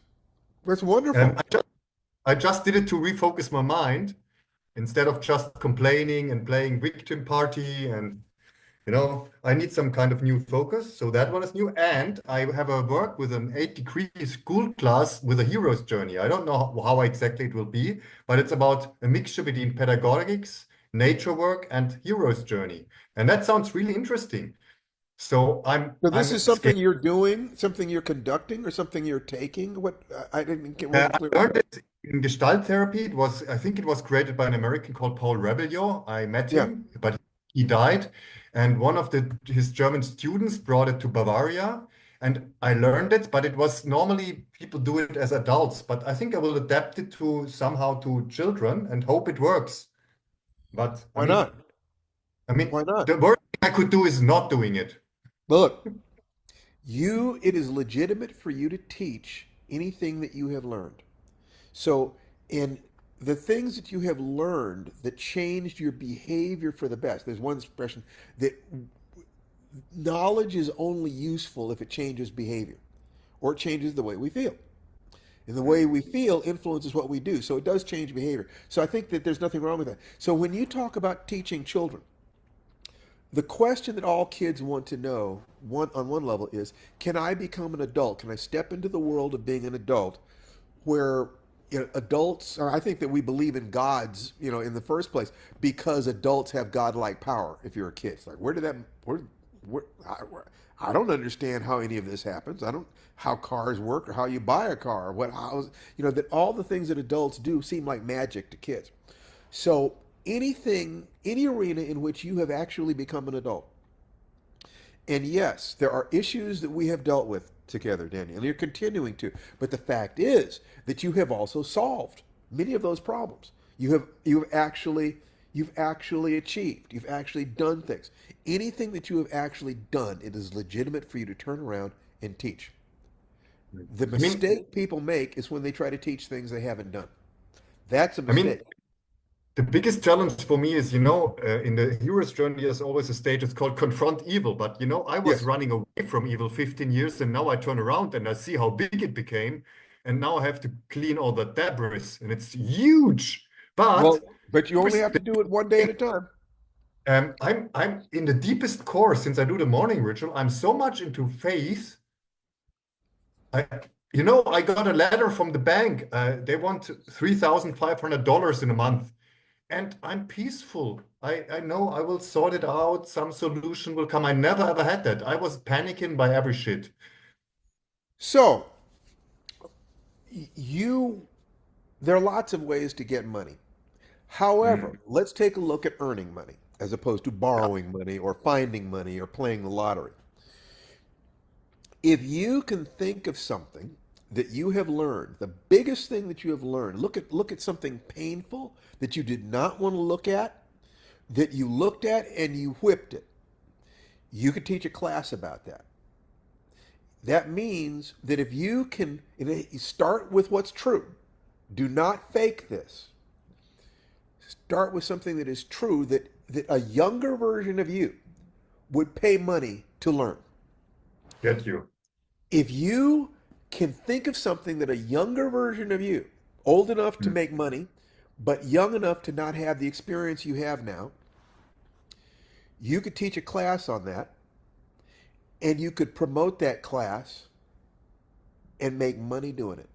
That's And wonderful. I just did it to refocus my mind instead of just complaining and playing victim party. And, I need some kind of new focus. So that one is new. And I have a work with an 8-degree school class with a hero's journey. I don't know how exactly it will be, but it's about a mixture between pedagogics, nature work, and hero's journey. And that sounds really interesting. So So I'm this is scared. something you're doing, something you're conducting, or something you're taking? What I didn't get wasn't clear. I learned it in Gestalt therapy. I think it was created by an American called Paul Rebellion. I met Yeah. him, but he died. And one of his German students brought it to Bavaria. And I learned it, but it was normally people do it as adults. But I think I will adapt it to somehow to children and hope it works. But Why not? Why not? the worst thing I could do is not doing it. Look, it is legitimate for you to teach anything that you have learned. So, in the things that you have learned that changed your behavior for the best, there's one expression that knowledge is only useful if it changes behavior or it changes the way we feel. And the way we feel influences what we do. So it does change behavior. So I think that there's nothing wrong with that. So when you talk about teaching children, the question that all kids want to know, on one level, is can I become an adult? Can I step into the world of being an adult where adults, or I think that we believe in gods, in the first place, because adults have godlike power. If you're a kid, it's like, I don't understand how any of this happens. I don't how cars work or how you buy a car. That all the things that adults do seem like magic to kids. So any arena in which you have actually become an adult, and yes, there are issues that we have dealt with together, Daniel, and you're continuing to. But the fact is that you have also solved many of those problems. You've actually achieved. You've actually done things. Anything that you have actually done, it is legitimate for you to turn around and teach. The I mean, mistake people make is when they try to teach things they haven't done. That's a I mean, mistake. the biggest challenge for me is, in the hero's journey, there's always a stage, it's called confront evil. But, I was Yes. running away from evil 15 years, and now I turn around and I see how big it became. And now I have to clean all the debris, and it's huge. But But you only have to do it one day at a time. I'm in the deepest core since I do the morning ritual. I'm so much into faith I, I got a letter from the bank. They want $3,500 in a month. And I'm peaceful. I know I will sort it out. Some solution will come. I never ever had that. I was panicking by every shit. So you, there are lots of ways to get money. However, Mm. let's take a look at earning money as opposed to borrowing money or finding money or playing the lottery. If you can think of something that you have learned, the biggest thing that you have learned, look at something painful that you did not want to look at, that you looked at and you whipped it. You could teach a class about that. That means that if you can start with what's true, do not fake this. Start with something that is true that a younger version of you would pay money to learn. Get you. If you can think of something that a younger version of you, old enough to Mm. make money, but young enough to not have the experience you have now, you could teach a class on that and you could promote that class and make money doing it.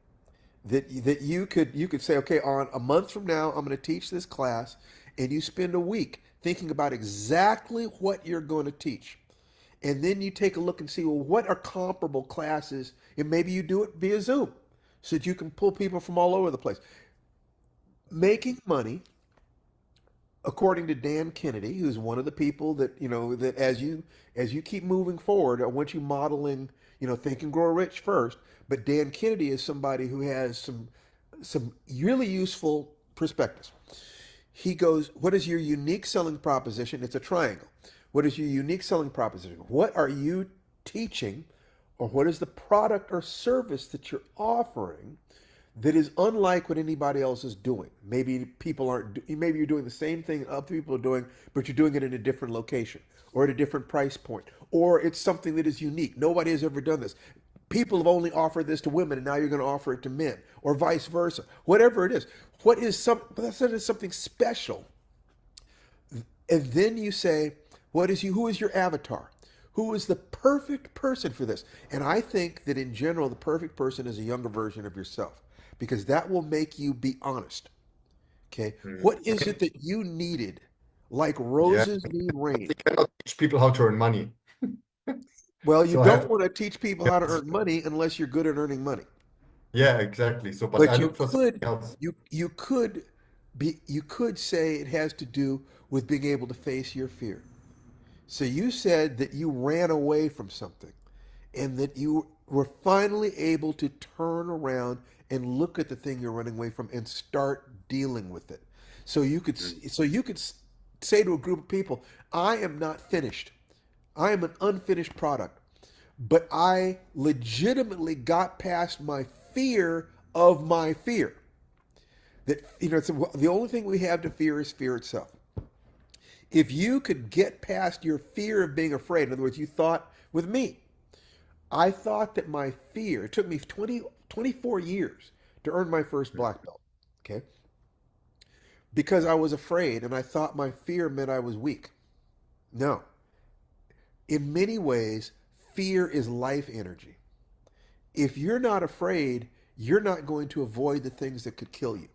That you could say, okay, on a month from now, I'm going to teach this class, and you spend a week thinking about exactly what you're going to teach. And then you take a look and see, well, what are comparable classes? And maybe you do it via Zoom so that you can pull people from all over the place. Making money, according to Dan Kennedy, who's one of the people that, that as you keep moving forward, I want you modeling, Think and Grow Rich first. But Dan Kennedy is somebody who has some really useful perspectives. He goes, what is your unique selling proposition? It's a triangle. What is your unique selling proposition? What are you teaching, or what is the product or service that you're offering that is unlike what anybody else is doing? Maybe people aren't, maybe you're doing the same thing other people are doing, but you're doing it in a different location or at a different price point, or it's something that is unique. Nobody has ever done this. People have only offered this to women, and now you're going to offer it to men, or vice versa. Whatever it is, that is something special. And then you say, who is your avatar? Who is the perfect person for this? And I think that in general, the perfect person is a younger version of yourself, because that will make you be honest. Okay. Mm. What is it that you needed? Like Yeah. roses need rain. You cannot teach people how to earn money. Well, you So I don't have, want to teach people how to earn money unless you're good at earning money. yeah, exactly. So, but I But you look for something could else. you could say it has to do with being able to face your fear. So you said that you ran away from something and that you were finally able to turn around and look at the thing you're running away from and start dealing with it. Mm. So you could say to a group of people, I am not finished. I am an unfinished product, but I legitimately got past my fear of my fear. That it's the only thing we have to fear is fear itself. If you could get past your fear of being afraid, in other words, you thought with me, I thought that my fear, it took me 24 years to earn my first black belt, okay? Because I was afraid and I thought my fear meant I was weak. No. In many ways, fear is life energy. If you're not afraid, you're not going to avoid the things that could kill you.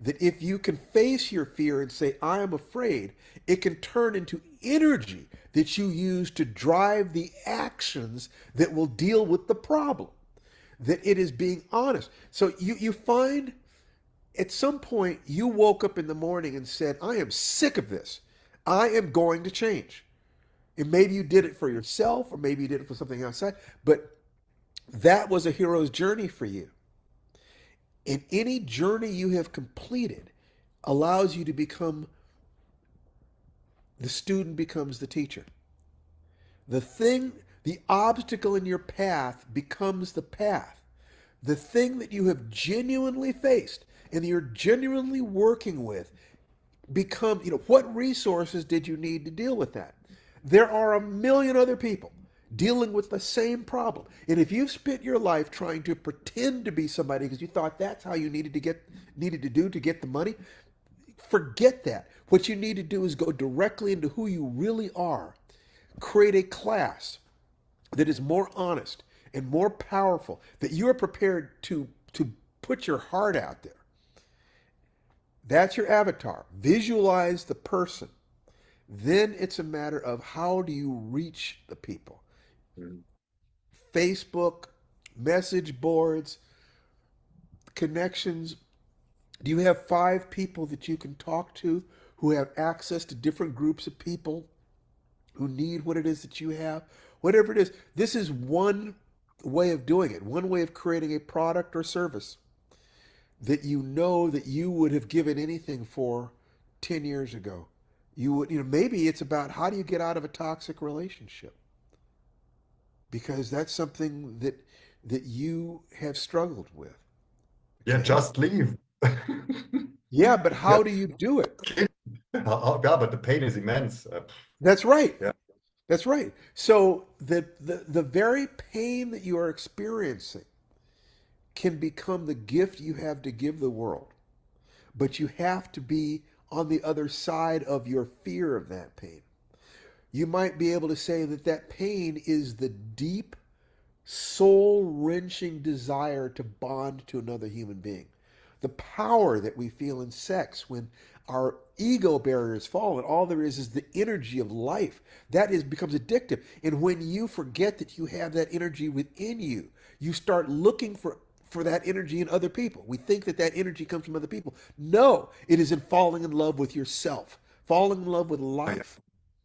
That if you can face your fear and say, I am afraid, it can turn into energy that you use to drive the actions that will deal with the problem. That it is being honest. So you find at some point you woke up in the morning and said, I am sick of this. I am going to change. And maybe you did it for yourself, or maybe you did it for something outside, but that was a hero's journey for you. And any journey you have completed allows you to become the student becomes the teacher. The obstacle in your path becomes the path. The thing that you have genuinely faced and you're genuinely working with what resources did you need to deal with that? There are a million other people dealing with the same problem. And if you've spent your life trying to pretend to be somebody because you thought that's how you needed to do to get the money, forget that. What you need to do is go directly into who you really are. Create a class that is more honest and more powerful, that you are prepared to put your heart out there. That's your avatar. Visualize the person. Then it's a matter of how do you reach the people? Mm. Facebook, message boards, connections. Do you have 5 people that you can talk to who have access to different groups of people who need what it is that you have? Whatever it is, this is one way of doing it, one way of creating a product or service that you know that you would have given anything for 10 years ago. You would, maybe it's about how do you get out of a toxic relationship? Because that's something that you have struggled with. Yeah, Okay. just leave. Yeah, but Yeah, how do you do it? yeah, but the pain is immense. That's right. Yeah, That's right. So the very pain that you are experiencing can become the gift you have to give the world. But you have to be on the other side of your fear of that pain. You might be able to say that that pain is the deep, soul wrenching desire to bond to another human being. The power that we feel in sex when our ego barriers fall, and all there is the energy of life. That is becomes addictive. And when you forget that you have that energy within you, you start looking for that energy in other people. We think that that energy comes from other people. No, it is in falling in love with yourself, falling in love with life.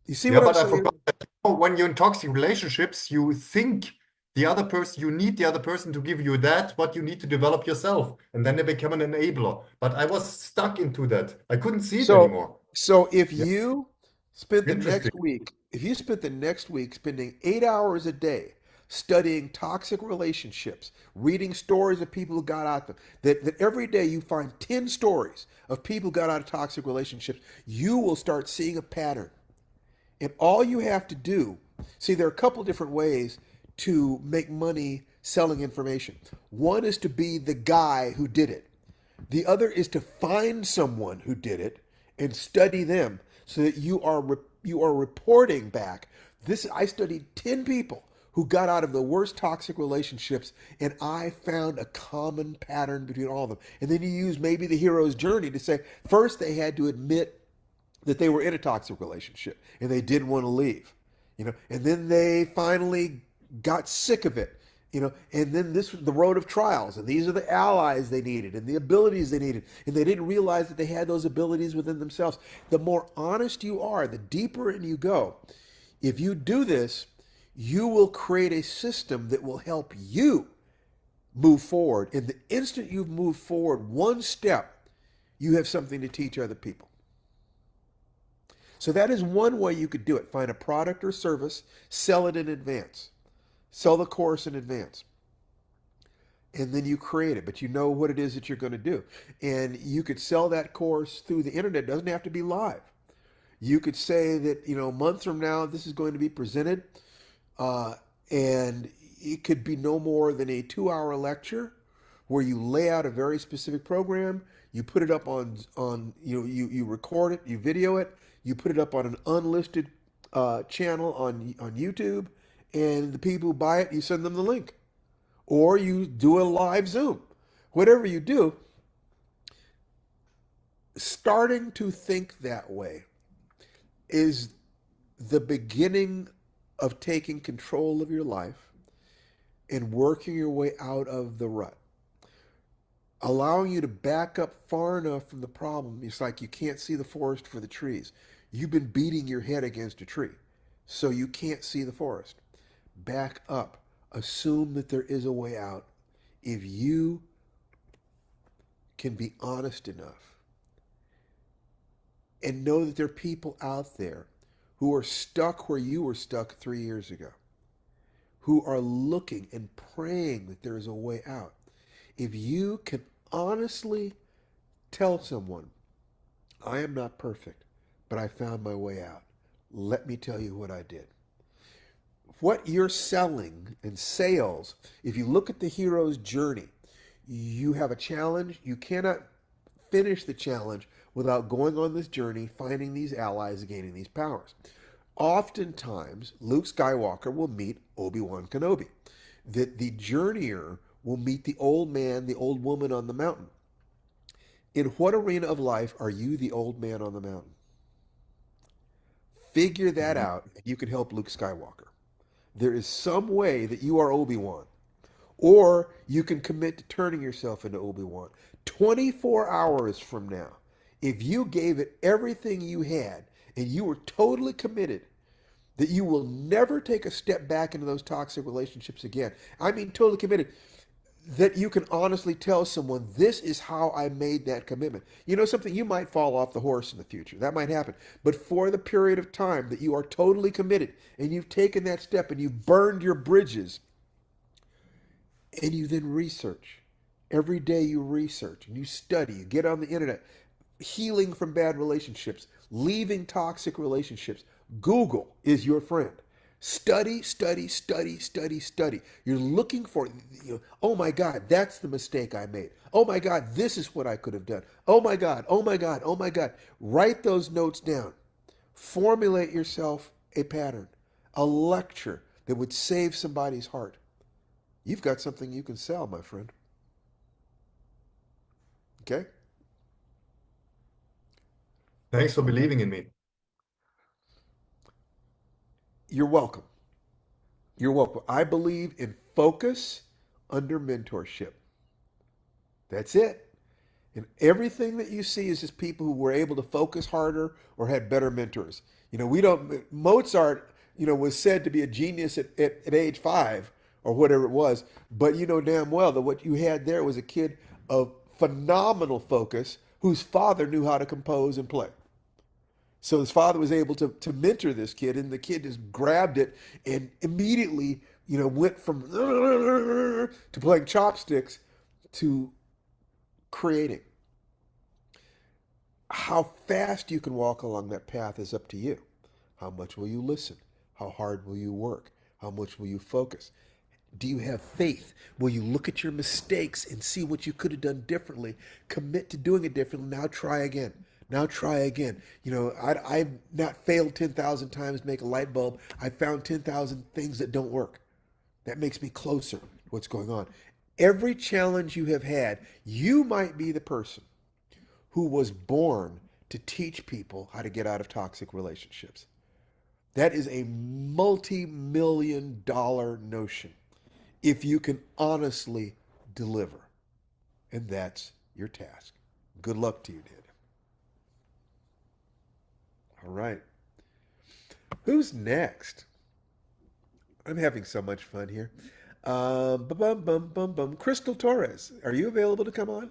You see yeah, what I'm but I saying? forgot that when you're in toxic relationships, you think the other person, you need the other person to give you that, what you need to develop yourself, and then they become an enabler. But I was stuck into that. I couldn't see it So, anymore. so if Yeah, you spent the interesting. next week, if you spent the next week spending 8 hours a day studying toxic relationships, reading stories of people who got out of them, that every day you find 10 stories of people who got out of toxic relationships, you will start seeing a pattern. And all you have to do, see, there are a couple different ways to make money selling information. One is to be the guy who did it. The other is to find someone who did it and study them so that you are reporting back. This I studied 10 people who got out of the worst toxic relationships, and I found a common pattern between all of them. And then you use maybe the hero's journey to say first they had to admit that they were in a toxic relationship and they didn't want to leave, and then they finally got sick of it, and then this was the road of trials, and these are the allies they needed and the abilities they needed, and they didn't realize that they had those abilities within themselves. The more honest you are, the deeper in you go. If you do this, you will create a system that will help you move forward. And the instant you've moved forward one step, you have something to teach other people. So that is one way you could do it. Find a product or service, sell it in advance. Sell the course in advance. And then you create it, but you know what it is that you're going to do. And you could sell that course through the internet. It doesn't have to be live. You could say that, a month from now, this is going to be presented. Uh, and it could be no more than a 2-hour lecture where you lay out a very specific program. You put it up on you record it, you video it, you put it up on an unlisted channel on YouTube, and the people who buy it, you send them the link, or you do a live Zoom. Whatever you do, starting to think that way is the beginning of taking control of your life and working your way out of the rut. Allowing you to back up far enough from the problem. It's like you can't see the forest for the trees. You've been beating your head against a tree, so you can't see the forest. Back up. Assume that there is a way out. If you can be honest enough and know that there are people out there who are stuck where you were stuck 3 years ago, who are looking and praying that there is a way out. If you can honestly tell someone, I am not perfect, but I found my way out. Let me tell you what I did. What you're selling in sales, if you look at the hero's journey, you have a challenge. You cannot finish the challenge without going on this journey, finding these allies, gaining these powers. Oftentimes, Luke Skywalker will meet Obi-Wan Kenobi. that the journeyer will meet the old man, the old woman on the mountain. In what arena of life are you the old man on the mountain? Figure that Mhm. out, and you can help Luke Skywalker. There is some way that you are Obi-Wan. Or you can commit to turning yourself into Obi-Wan. 24 hours from now, if you gave it everything you had and you were totally committed that you will never take a step back into those toxic relationships again. I mean, totally committed. That you can honestly tell someone, this is how I made that commitment. You know something, you might fall off the horse in the future. That might happen. But for the period of time that you are totally committed and you've taken that step and you've burned your bridges, and you then research. Every day you research and you study, you get on the internet, healing from bad relationships, leaving toxic relationships. Google is your friend. Study, study, study, study, study. You're looking for, oh my God, that's the mistake I made. Oh my God, this is what I could have done. Oh my God, oh my God, oh my God. Write those notes down. Formulate yourself a pattern, a lecture that would save somebody's heart. You've got something you can sell, my friend. Okay? Thanks for believing in me. You're welcome. You're welcome. I believe in focus under mentorship. That's it. And everything that you see is just people who were able to focus harder or had better mentors. We don't, Mozart, was said to be a genius at age 5 or whatever it was. But you know damn well that what you had there was a kid of phenomenal focus whose father knew how to compose and play. So his father was able to mentor this kid, and the kid just grabbed it and immediately, went from to playing chopsticks to creating. How fast you can walk along that path is up to you. How much will you listen? How hard will you work? How much will you focus? Do you have faith? Will you look at your mistakes and see what you could have done differently? Commit to doing it differently. Now try again. Now try again. I've not failed 10,000 times to make a light bulb. I found 10,000 things that don't work. That makes me closer to what's going on. Every challenge you have had, you might be the person who was born to teach people how to get out of toxic relationships. That is a multi-million dollar notion if you can honestly deliver. And that's your task. Good luck to you, Dan. All right. Who's next? I'm having so much fun here. Bum, bum, bum, bum. Crystal Torres, are you available to come on?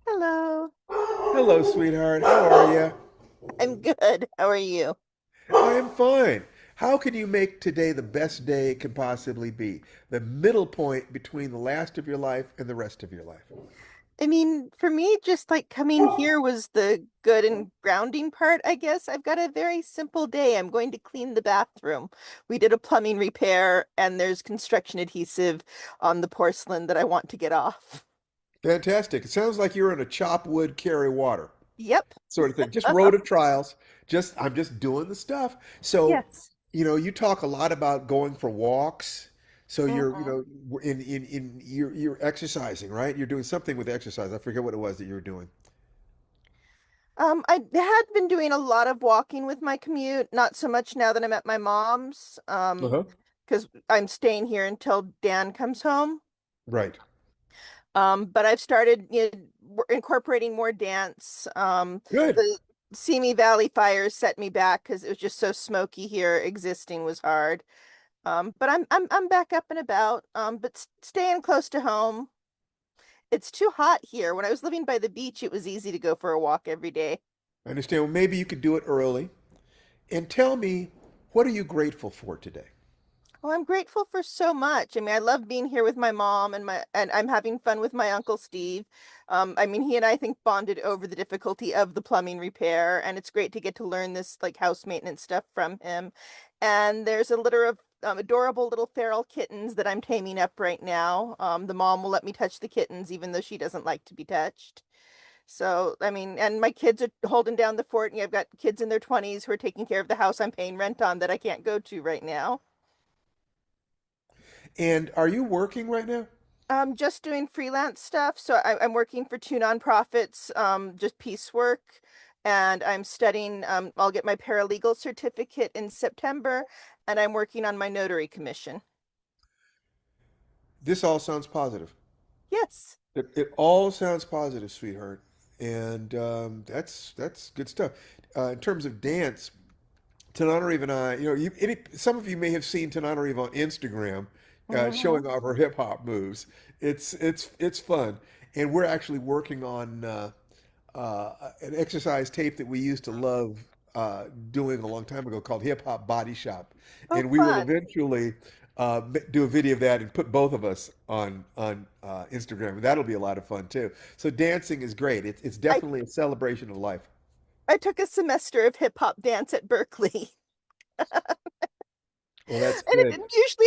Hello. Hello, sweetheart. How are you? I'm good. How are you? I am fine. How can you make today the best day it can possibly be? The middle point between the last of your life and the rest of your life. I mean, for me, just like coming here was the good and grounding part, I guess. I've got a very simple day. I'm going to clean the bathroom. We did a plumbing repair, and there's construction adhesive on the porcelain that I want to get off. Fantastic. It sounds like you're in a chop wood, carry water Yep. sort of thing. Just road of trials. I'm just doing the stuff. So, Yes. you talk a lot about going for walks. So you're, Hmm. you're exercising, right? You're doing something with exercise. I forget what it was that you were doing. I had been doing a lot of walking with my commute, not so much now that I'm at my mom's, Uh-huh. because I'm staying here until Dan comes home. Right. But I've started, incorporating more dance. Good. The Simi Valley fires set me back because it was just so smoky here. Existing was hard. But I'm back up and about. But staying close to home. It's too hot here. When I was living by the beach, it was easy to go for a walk every day. I understand. Well, maybe you could do it early. And tell me, what are you grateful for today? Well, I'm grateful for so much. I mean, I love being here with my mom and I'm having fun with my Uncle Steve. I mean, he and I think bonded over the difficulty of the plumbing repair, and it's great to get to learn this like house maintenance stuff from him. And there's a litter of adorable little feral kittens that I'm taming up right now. The mom will let me touch the kittens, even though she doesn't like to be touched. So, I mean, and my kids are holding down the fort, and I've got kids in their 20s who are taking care of the house I'm paying rent on that I can't go to right now. And are you working right now? I'm just doing freelance stuff. So I'm working for two nonprofits, just piecework, and I'm studying. I'll get my paralegal certificate in September, and I'm working on my notary commission. This all sounds positive. Yes. It all sounds positive, sweetheart, and that's good stuff. In terms of dance, Tananarive and I, some of you may have seen Tananarive on Instagram Hmm. showing off her hip hop moves. It's fun, and we're actually working on an exercise tape that we used to love doing a long time ago called Hip Hop Body Shop, Oh, and we will fun. eventually do a video of that and put both of us on Instagram. And that'll be a lot of fun too. So dancing is great. It's I definitely a celebration of life. I took a semester of hip hop dance at Berkeley. Well, that's And good. usually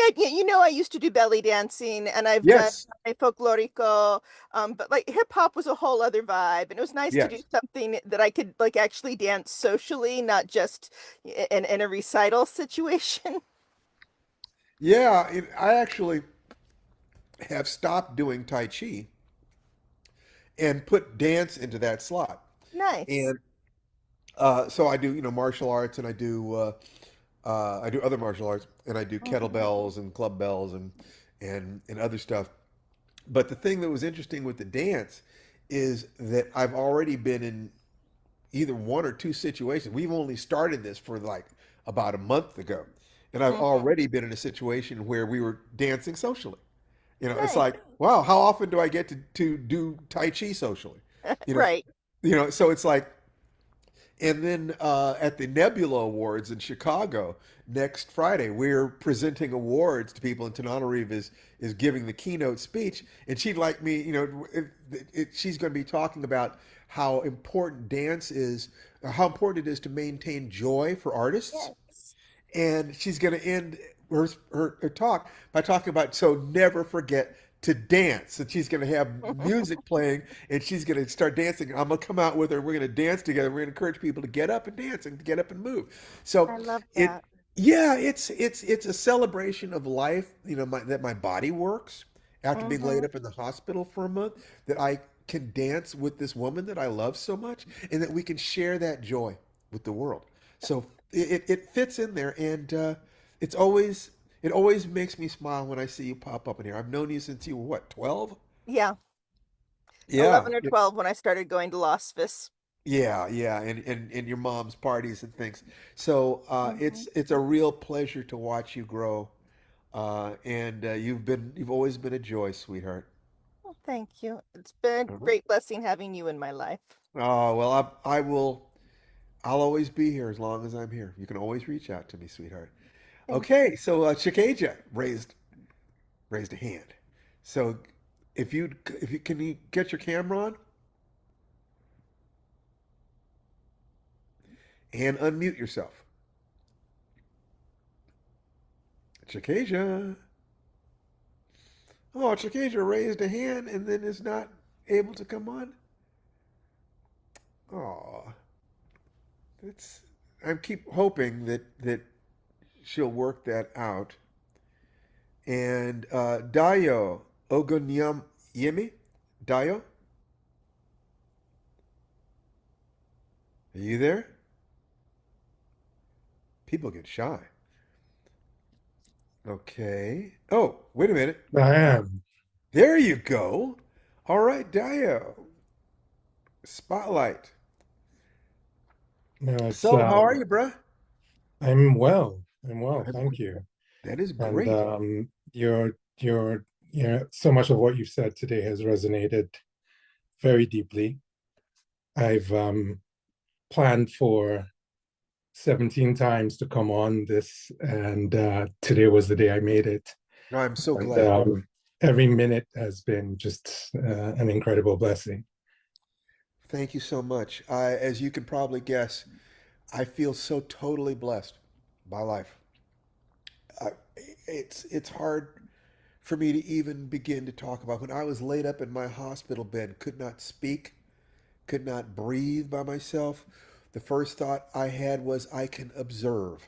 I used to do belly dancing and I've done Yes, my folklorico, but like hip hop was a whole other vibe. And it was nice to do yes. something that I could like actually dance socially, not just in a recital situation. Yeah, I actually have stopped doing Tai Chi and put dance into that slot. Nice. And so I do, martial arts, and I do other martial arts, and I do Hmm. kettlebells and club bells and other stuff. But the thing that was interesting with the dance is that I've already been in either one or two situations. We've only started this for like about a month ago, and I've Hmm. already been in a situation where we were dancing socially. It's Nice. like, wow, how often do I get to do Tai Chi socially? You know, Right. so it's like, and then at the Nebula Awards in Chicago next Friday, we're presenting awards to people, and Tananarive is giving the keynote speech, and she'd like me, she's going to be talking about how important dance is, how important it is to maintain joy for artists, Yes. and she's going to end her talk by talking about so never forget to dance. And she's going to have music playing, and she's going to start dancing. I'm going to come out with her. We're going to dance together. We're going to encourage people to get up and dance and to get up and move. So I love it, that. yeah, it's a celebration of life. That my body works after being laid Hmm. up in the hospital for a month. That I can dance with this woman that I love so much, and that we can share that joy with the world. So it fits in there, and it's always it always makes me smile when I see you pop up in here. I've known you since you were what, 12? Yeah. Yeah, 11 or 12 when I started going to Las. yeah, and your mom's parties and things. So Hmm. it's a real pleasure to watch you grow, and you've always been a joy, sweetheart. Well, thank you. It's been a Uh-huh. great blessing having you in my life. Oh well, I will. I'll always be here as long as I'm here. You can always reach out to me, sweetheart. Thank you. Okay, so Chikaja raised a hand. So if you can you get your camera on and unmute yourself. Chikaja. Oh, Chikaja raised a hand and then is not able to come on. Oh, that's I keep hoping that she'll work that out. And Dayo Ogonyam Yemi, Dayo, are you there? People get shy. Okay. Oh, wait a minute. I am. There you go. All right, Dio. Spotlight. No, it's So, how are you, bruh? I'm well. I'm well, That's- thank you. That is And great. so much of what you've said today has resonated very deeply. I've planned for 17 times to come on this, and today was the day I made it. No, I'm so And glad. every minute has been just an incredible blessing. Thank you so much. As you can probably guess, I feel so totally blessed by life. I, it's hard for me to even begin to talk about when I was laid up in my hospital bed, could not speak, could not breathe by myself. The first thought I had was, I can observe.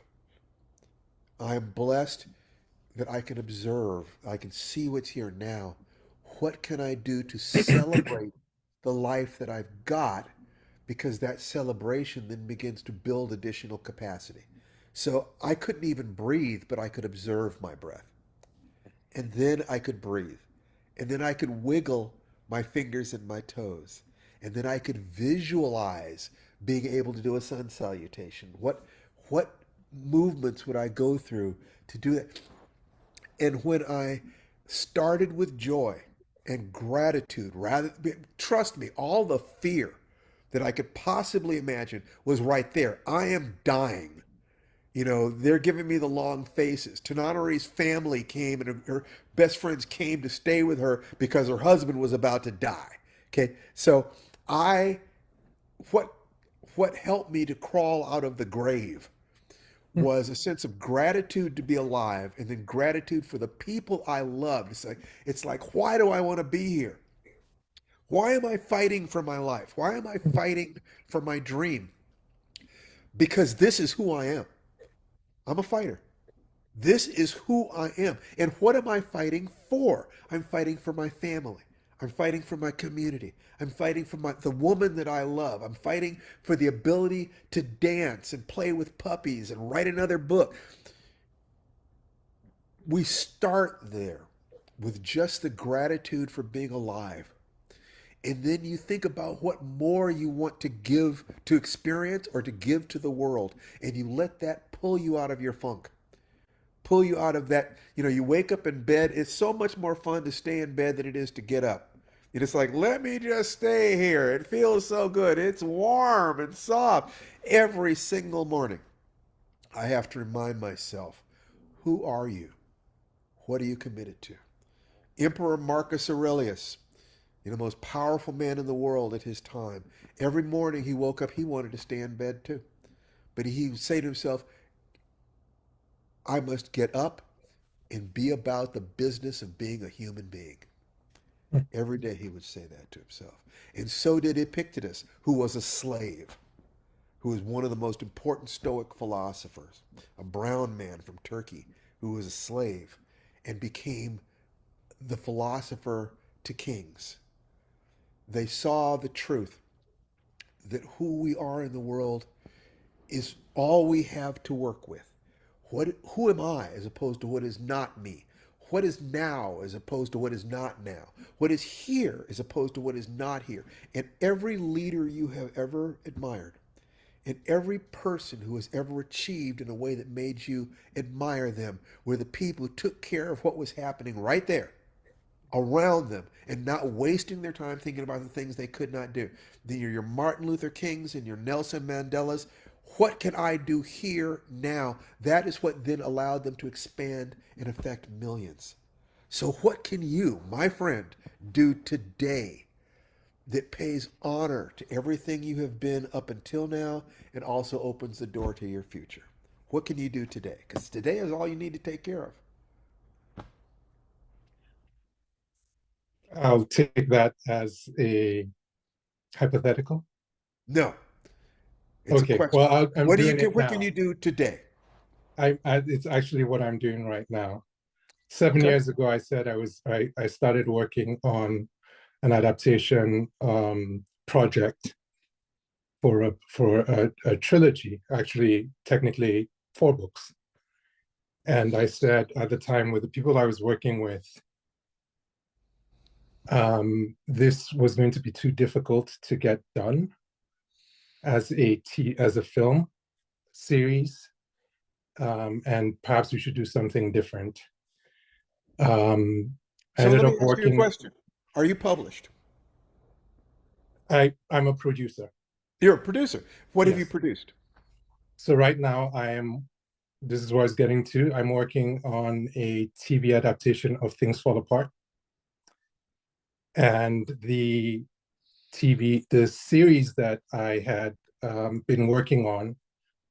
I am blessed that I can observe, I can see what's here now. What can I do to celebrate the life that I've got? Because that celebration then begins to build additional capacity. So I couldn't even breathe, but I could observe my breath. And then I could breathe. And then I could wiggle my fingers and my toes. And then I could visualize being able to do a sun salutation. What movements would I go through to do that? And when I started with joy and gratitude, rather, trust me, all the fear that I could possibly imagine was right there. I am dying. They're giving me the long faces. Tananari's family came and her best friends came to stay with her because her husband was about to die. Okay. So I, what, what helped me to crawl out of the grave was a sense of gratitude to be alive and then gratitude for the people I loved. It's like, why do I want to be here? Why am I fighting for my life? Why am I fighting for my dream? Because this is who I am. I'm a fighter. This is who I am. And what am I fighting for? I'm fighting for my family. I'm fighting for my community. I'm fighting for the woman that I love. I'm fighting for the ability to dance and play with puppies and write another book. We start there with just the gratitude for being alive. And then you think about what more you want to give, to experience, or to give to the world. And you let that pull you out of your funk, pull you out of that. You wake up in bed. It's so much more fun to stay in bed than it is to get up. And it's like, let me just stay here. It feels so good. It's warm and soft. Every single morning, I have to remind myself, who are you? What are you committed to? Emperor Marcus Aurelius, most powerful man in the world at his time. Every morning he woke up, he wanted to stay in bed too. But he would say to himself, I must get up and be about the business of being a human being. Every day he would say that to himself. And so did Epictetus, who was a slave, who was one of the most important Stoic philosophers, a brown man from Turkey who was a slave and became the philosopher to kings. They saw the truth that who we are in the world is all we have to work with. Who am I as opposed to what is not me? What is now as opposed to what is not now? What is here as opposed to what is not here? And every leader you have ever admired, and every person who has ever achieved in a way that made you admire them, were the people who took care of what was happening right there around them and not wasting their time thinking about the things they could not do. Your Martin Luther Kings and your Nelson Mandelas. What can I do here now? That is what then allowed them to expand and affect millions. So what can you, my friend, do today that pays honor to everything you have been up until now and also opens the door to your future? What can you do today? Because today is all you need to take care of. I'll take that as a hypothetical. No, it's a Okay, question. well, I'm doing it What can now. you do today? It's actually what I'm doing right now. 7 years ago, I said I started working on an adaptation project for a trilogy, actually technically 4 books. And I said at the time, with the people I was working with, this was going to be too difficult to get done as a film series, and perhaps we should do something different. I So ended let up me ask you a working. question. Are you published? I'm a producer. You're a producer. What have you Yes. produced? So right now this is where I was getting to. I'm working on a TV adaptation of Things Fall Apart. And the series that I had been working on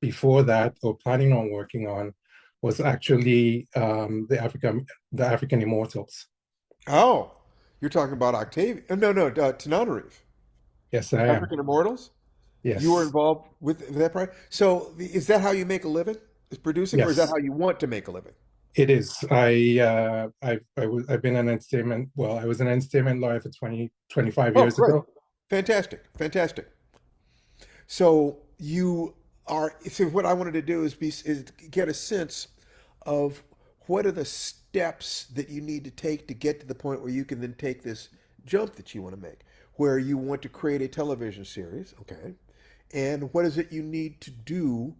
before that, or planning on working on, was actually the African Immortals. Oh, you're talking about Octavia. No, Tananarive. Yes, I am. African Immortals? You were Yes, involved with that project? So is that how you make a living? Is producing, or is that yes. how you want to make a living? It is. I've been an entertainment, well, I was an entertainment lawyer for 25 Oh, years great. ago. Fantastic. Fantastic. So you are, so what I wanted to do is get a sense of what are the steps that you need to take to get to the point where you can then take this jump that you want to make, where you want to create a television series, okay? And what is it you need to do?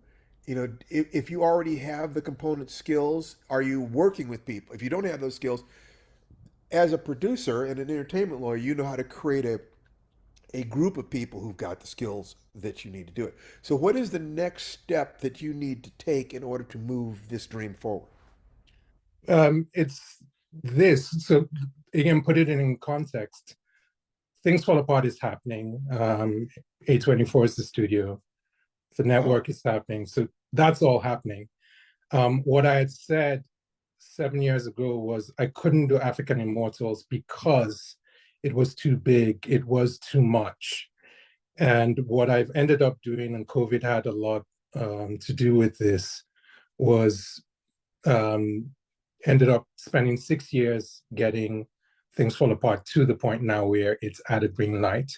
You know, if you already have the component skills, are you working with people? If you don't have those skills, as a producer and an entertainment lawyer, you know how to create a group of people who've got the skills that you need to do it. So, what is the next step that you need to take in order to move this dream forward? It's this. So again, put it in context. Things Fall Apart is happening. A24 is the studio. The Wow. network is happening. So that's all happening. What I had said 7 years ago was I couldn't do African Immortals because it was too big, it was too much. And what I've ended up doing, and COVID had a lot to do with this, was um, ended up spending 6 years getting Things Fall Apart to the point now where it's at a green light.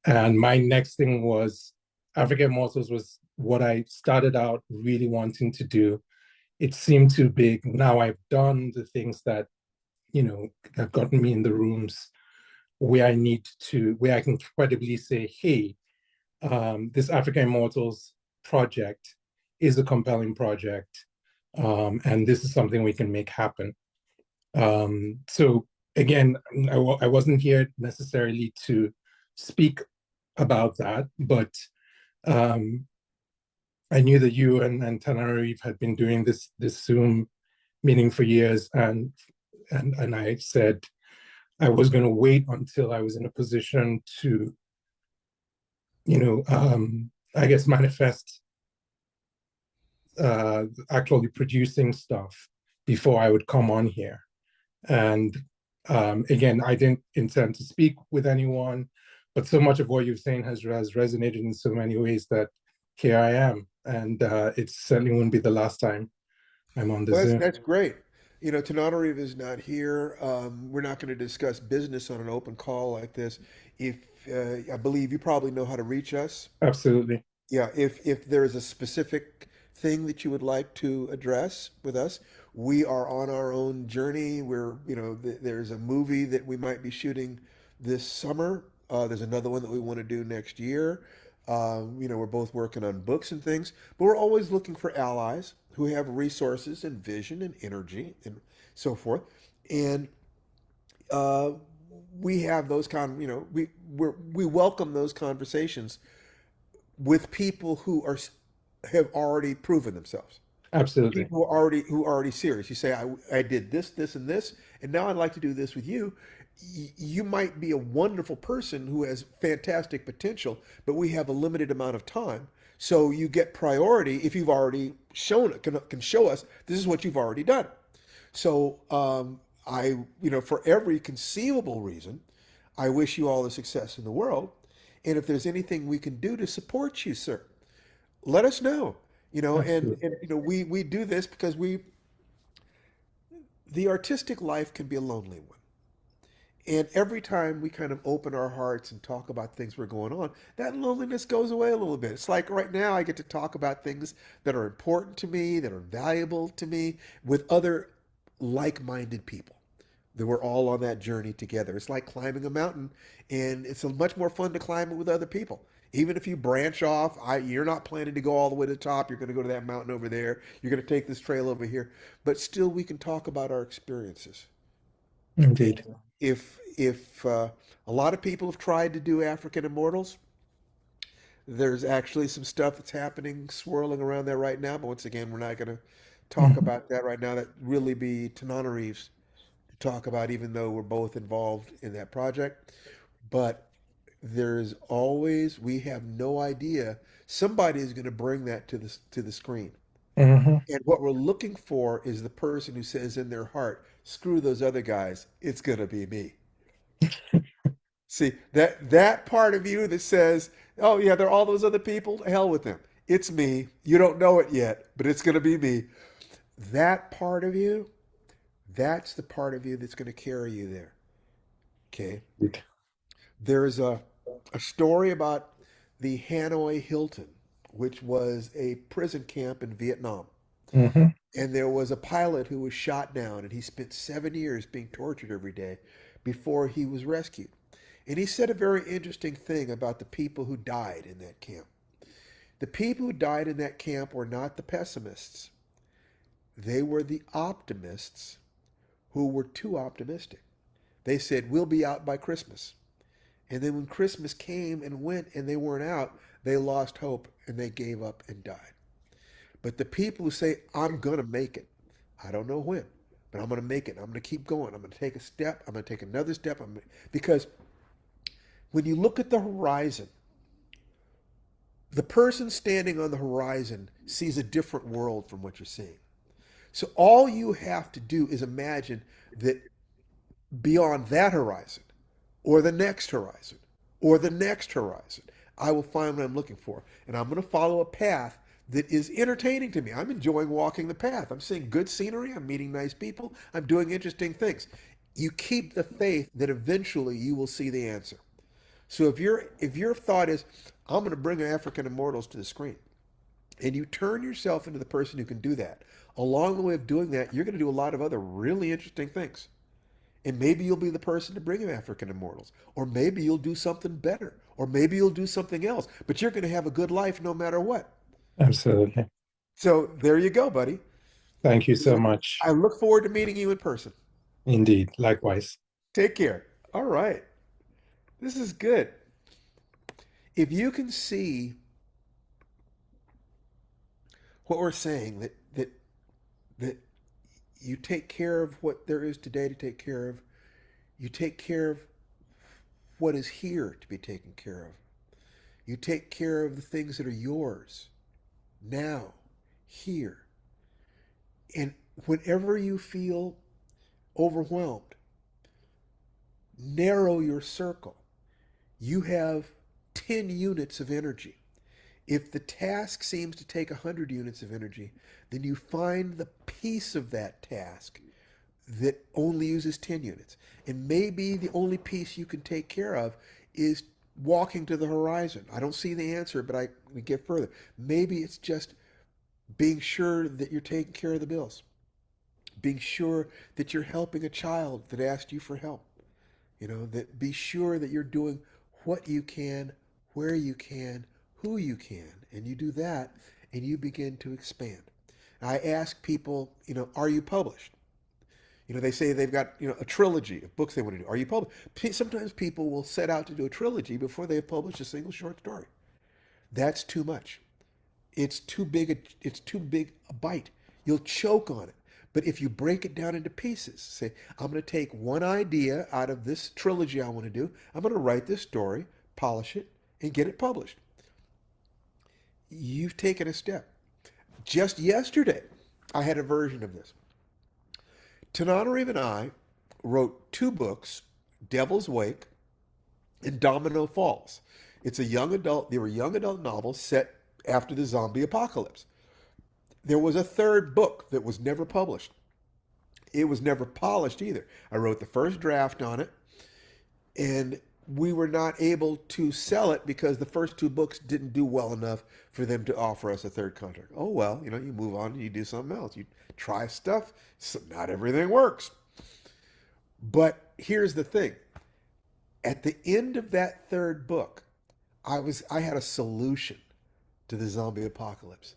And my next thing was African Immortals was what I started out really wanting to do. It seemed too big. Now I've done the things that, have gotten me in the rooms where I can credibly say, hey, this African Immortals project is a compelling project. And this is something we can make happen. So again, I wasn't here necessarily to speak about that, but um, I knew that you and Tanarive had been doing this Zoom meeting for years, and I said I was going to wait until I was in a position to, I guess, manifest actually producing stuff before I would come on here. And again, I didn't intend to speak with anyone, but so much of what you're saying has resonated in so many ways that here I am. And it certainly wouldn't be the last time I'm on the Well, Zoom. that's great. You know, Tananarive is not here. We're not going to discuss business on an open call like this. If I believe you probably know how to reach us. Absolutely. Yeah, if there is a specific thing that you would like to address with us, we are on our own journey. There's a movie that we might be shooting this summer. There's another one that we want to do next year. We're both working on books and things, but we're always looking for allies who have resources and vision and energy and so forth. And uh, we have those we welcome those conversations with people who have already proven themselves. Absolutely. People who are already serious. You say, I did this, this, and this, and now I'd like to do this with you. You might be a wonderful person who has fantastic potential, but we have a limited amount of time. So you get priority if you've already shown it, can show us this is what you've already done. So for every conceivable reason, I wish you all the success in the world. And if there's anything we can do to support you, sir, let us know. Absolutely. We do this because the artistic life can be a lonely one. And every time we kind of open our hearts and talk about things we're going on, that loneliness goes away a little bit. It's like right now I get to talk about things that are important to me, that are valuable to me with other like-minded people. That we're all on that journey together. It's like climbing a mountain, and it's much more fun to climb it with other people. Even if you branch off, you're not planning to go all the way to the top. You're going to go to that mountain over there. You're going to take this trail over here. But still, we can talk about our experiences. Indeed. And if a lot of people have tried to do African Immortals, there's actually some stuff that's happening, swirling around there right now. But once again, we're not going to talk Mhm. about that right now. That really be Tanana Reeves to talk about, even though we're both involved in that project. But we have no idea. Somebody is going to bring that to the screen. Mhm. And what we're looking for is the person who says in their heart, screw those other guys, it's going to be me. See, that part of you that says, oh yeah, there are all those other people, hell with them. It's me. You don't know it yet, but it's going to be me. That part of you, that's the part of you that's going to carry you there. Okay. There's a story about the Hanoi Hilton, which was a prison camp in Vietnam. Hmm. And there was a pilot who was shot down, and he spent 7 years being tortured every day before he was rescued. And he said a very interesting thing about the people who died in that camp. The people who died in that camp were not the pessimists, they were the optimists who were too optimistic. They said, we'll be out by Christmas. And then when Christmas came and went and they weren't out, they lost hope and they gave up and died. But the people who say, I'm going to make it, I don't know when, but I'm going to make it. I'm going to keep going. I'm going to take a step. I'm going to take another step. Because when you look at the horizon, the person standing on the horizon sees a different world from what you're seeing. So all you have to do is imagine that beyond that horizon, or the next horizon, or the next horizon, I will find what I'm looking for. And I'm going to follow a path that is entertaining to me. I'm enjoying walking the path. I'm seeing good scenery. I'm meeting nice people. I'm doing interesting things. You keep the faith that eventually you will see the answer. So if your thought is, I'm going to bring African Immortals to the screen, and you turn yourself into the person who can do that, along the way of doing that, you're going to do a lot of other really interesting things. And maybe you'll be the person to bring him African Immortals. Or maybe you'll do something better. Or maybe you'll do something else. But you're going to have a good life no matter what. Absolutely. So there you go, buddy. Thank you so much. I look forward to meeting you in person. Indeed. Likewise. Take care. All right. This is good. If you can see what we're saying, that you take care of what there is today to take care of, you take care of what is here to be taken care of. You take care of the things that are yours now, here. And whenever you feel overwhelmed, narrow your circle. You have 10 units of energy. If the task seems to take 100 units of energy, then you find the piece of that task that only uses 10 units. And maybe the only piece you can take care of is walking to the horizon. I don't see the answer, but we get further. Maybe it's just being sure that you're taking care of the bills, being sure that you're helping a child that asked you for help. That be sure that you're doing what you can, where you can, who you can, and you do that and you begin to expand. I ask people, are you published? They say they've got, a trilogy of books they want to do. Are you published? Sometimes people will set out to do a trilogy before they have published a single short story. That's too much. It's too big a bite. You'll choke on it. But if you break it down into pieces, say, I'm going to take one idea out of this trilogy I want to do. I'm going to write this story, polish it, and get it published. You've taken a step. Just yesterday, I had a version of this. Tananarive and I wrote 2 books, Devil's Wake and Domino Falls. They were young adult novels set after the zombie apocalypse. There was a 3rd book that was never published. It was never polished either. I wrote the first draft on it, and we were not able to sell it because the first 2 books didn't do well enough for them to offer us a 3rd contract. Oh, well, you move on and you do something else. You try stuff. So not everything works. But here's the thing. At the end of that 3rd book, I had a solution to the zombie apocalypse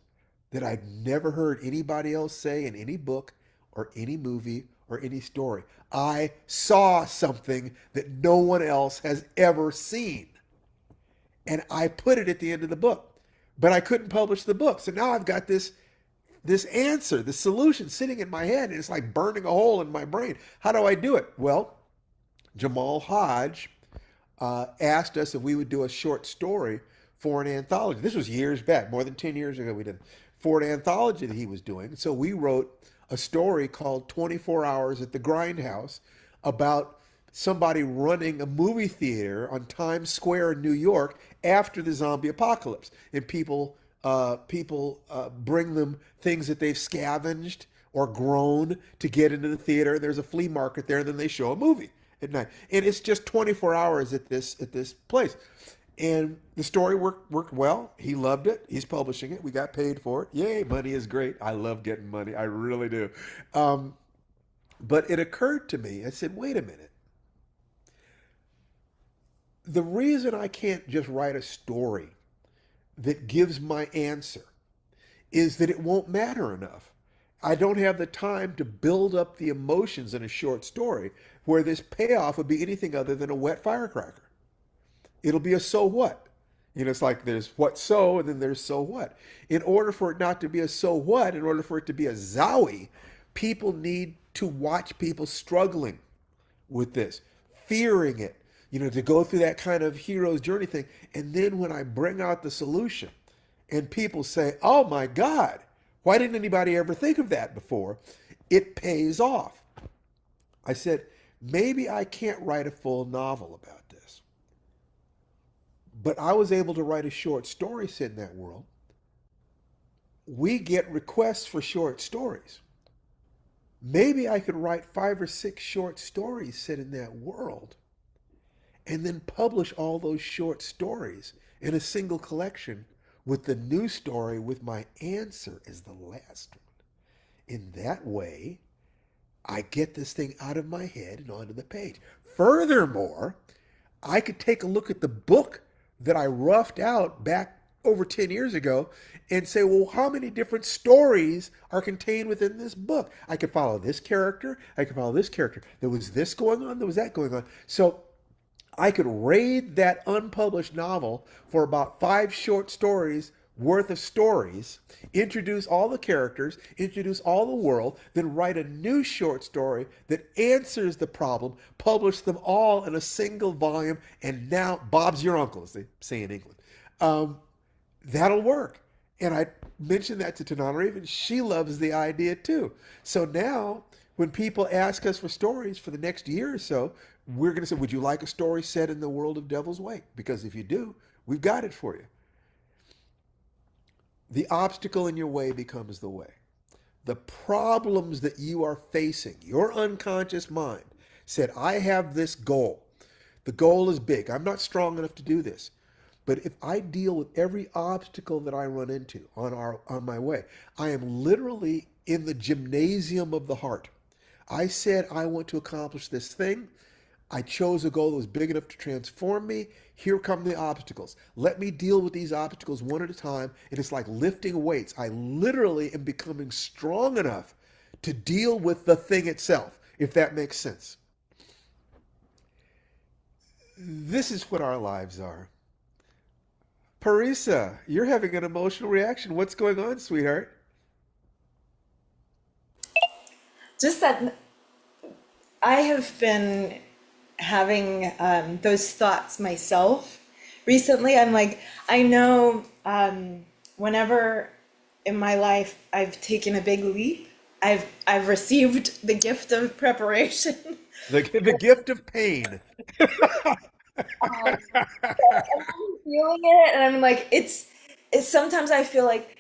that I'd never heard anybody else say in any book or any movie or any story. I saw something that no one else has ever seen. And I put it at the end of the book. But I couldn't publish the book. So now I've got this answer, the solution sitting in my head, and it's like burning a hole in my brain. How do I do it? Well, Jamal Hodge asked us if we would do a short story for an anthology. This was years back, more than 10 years ago we did, for an anthology that he was doing. So we wrote a story called 24 Hours at the Grindhouse about somebody running a movie theater on Times Square in New York after the zombie apocalypse. And people bring them things that they've scavenged or grown to get into the theater. There's a flea market there, and then they show a movie at night. And it's just 24 hours at this place. And the story worked well. He loved it. He's publishing it. We got paid for it. Yay, money is great. I love getting money. I really do. Um, but it occurred to me, I said, wait a minute. The reason I can't just write a story that gives my answer is that it won't matter enough. I don't have the time to build up the emotions in a short story where this payoff would be anything other than a wet firecracker. It'll be a so what. You know, it's like there's what so, and then there's so what. In order for it not to be a so what, in order for it to be a zowie, people need to watch people struggling with this, fearing it, you know, to go through that kind of hero's journey thing. And then when I bring out the solution and people say, oh my God, why didn't anybody ever think of that before? It pays off. I said, maybe I can't write a full novel about this, but I was able to write a short story set in that world. We get requests for short stories. Maybe I could write 5 or 6 short stories set in that world and then publish all those short stories in a single collection with the new story with my answer as the last one. In that way, I get this thing out of my head and onto the page. Furthermore, I could take a look at the book that I roughed out back over 10 years ago and say, well, how many different stories are contained within this book? I could follow this character. I could follow this character. There was this going on. There was that going on. So I could raid that unpublished novel for about 5 short stories worth of stories, introduce all the characters, introduce all the world, then write a new short story that answers the problem, publish them all in a single volume, and now Bob's your uncle, as they say in England. That'll work. And I mentioned that to Tananarive, and she loves the idea too. So now, when people ask us for stories for the next year or so, we're going to say, would you like a story set in the world of Devil's Wake? Because if you do, we've got it for you. The obstacle in your way becomes the way. The problems that you are facing, your unconscious mind said, I have this goal. The goal is big. I'm not strong enough to do this. But if I deal with every obstacle that I run into on my way, I am literally in the gymnasium of the heart. I said I want to accomplish this thing. I chose a goal that was big enough to transform me. Here come the obstacles. Let me deal with these obstacles one at a time. And it's like lifting weights. I literally am becoming strong enough to deal with the thing itself, if that makes sense. This is what our lives are. Parisa, you're having an emotional reaction. What's going on, sweetheart? Just that I have been having those thoughts myself recently. I'm like, I know whenever in my life I've taken a big leap, I've received the gift of preparation. The gift of pain. I'm feeling it, and I'm like, it's sometimes I feel like,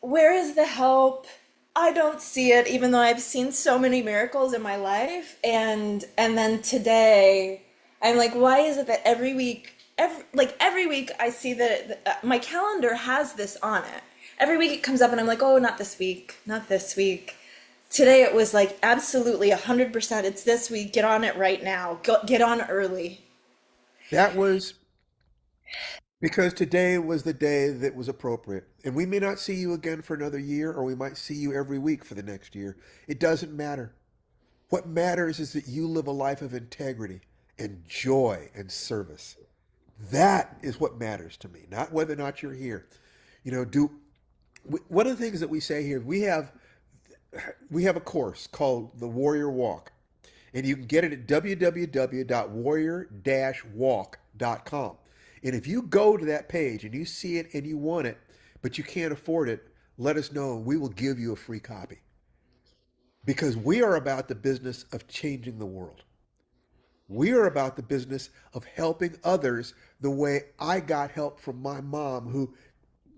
where is the help? I don't see it, even though I've seen so many miracles in my life. And then today, I'm like, why is it that every week I see that my calendar has this on it. Every week it comes up, and I'm like, oh, not this week, not this week. Today it was like absolutely 100%. It's this week. Get on it right now. Get on early. That was because today was the day that was appropriate. And we may not see you again for another year, or we might see you every week for the next year. It doesn't matter. What matters is that you live a life of integrity and joy and service. That is what matters to me, not whether or not you're here. You know, one of the things that we say here, we have a course called the Warrior Walk, and you can get it at www.warrior-walk.com. And if you go to that page and you see it and you want it, but you can't afford it, let us know and we will give you a free copy. Because we are about the business of changing the world. We are about the business of helping others the way I got help from my mom, who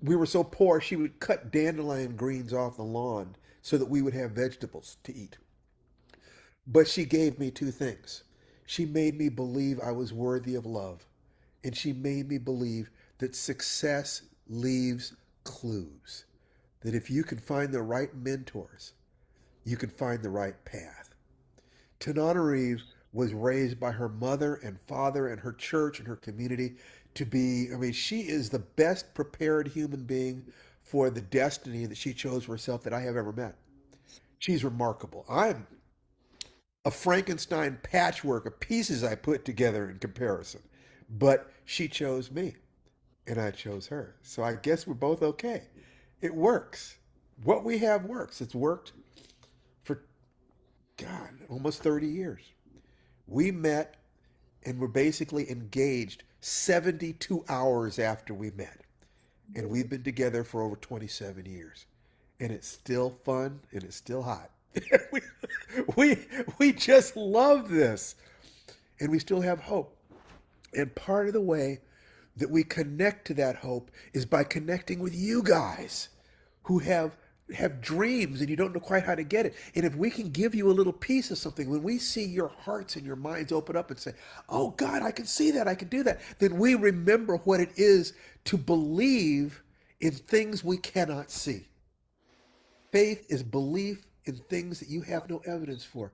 we were so poor she would cut dandelion greens off the lawn so that we would have vegetables to eat. But she gave me two things. She made me believe I was worthy of love, and she made me believe that success leaves clues. That if you can find the right mentors, you can find the right path. Tananarive was raised by her mother and father and her church and her community to be, I mean, she is the best prepared human being for the destiny that she chose for herself that I have ever met. She's remarkable. I'm a Frankenstein patchwork of pieces I put together in comparison. But she chose me and I chose her. So I guess we're both okay. It works. What we have works. It's worked for, God, almost 30 years. We met and were basically engaged 72 hours after we met. And we've been together for over 27 years. And it's still fun and it's still hot. we, we, we just love this. And we still have hope. And part of the way that we connect to that hope is by connecting with you guys who have dreams and you don't know quite how to get it. And if we can give you a little piece of something, when we see your hearts and your minds open up and say, "Oh God, I can see that, I can do that," then we remember what it is to believe in things we cannot see. Faith is belief in things that you have no evidence for.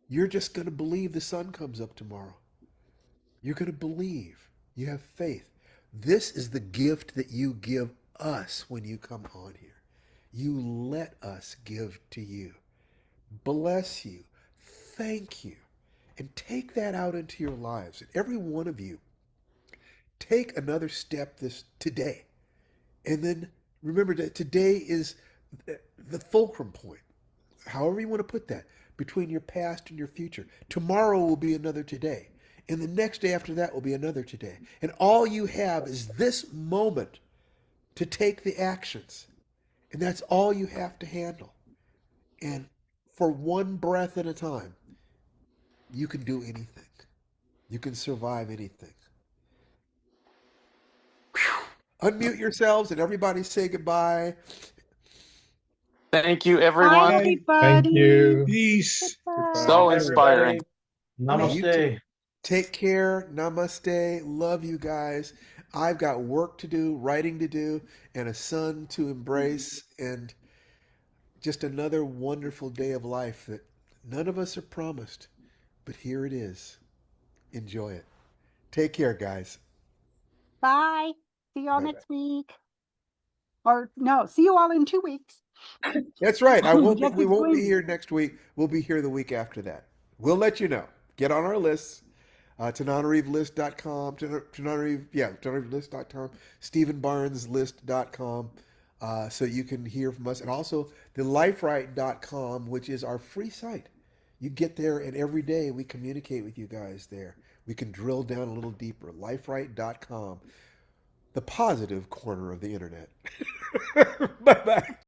You're just going to believe the sun comes up tomorrow. You're going to believe. You have faith. This is the gift that you give us when you come on here. You let us give to you. Bless you. Thank you. And take that out into your lives. And every one of you, take another step this today. And then remember that today is the fulcrum point, however you want to put that, between your past and your future. Tomorrow will be another today. And the next day after that will be another today. And all you have is this moment to take the actions. And that's all you have to handle. And for one breath at a time, you can do anything. You can survive anything. Whew. Unmute yourselves and everybody say goodbye. Thank you, Bye, everyone. Thank everybody. you. Peace. Goodbye. So Bye, inspiring. everybody. You Namaste. take care. Namaste. Love you guys. I've got work to do, writing to do, and a son to embrace, and just another wonderful day of life that none of us are promised, but here it is. Enjoy it. Take care, guys. Bye. See y'all Bye bye. next week. Or no, see you all in 2 weeks. That's right. I won't be. Just We won't be explain. here next week. We'll be here the week after that. We'll let you know. Get on our lists. TananariveList.com, TananariveList.com, StephenBarnesList.com, so you can hear from us. And also the Lifewriting.com, which is our free site. You get there, and every day we communicate with you guys there. We can drill down a little deeper. Lifewriting.com, the positive corner of the internet. Bye bye.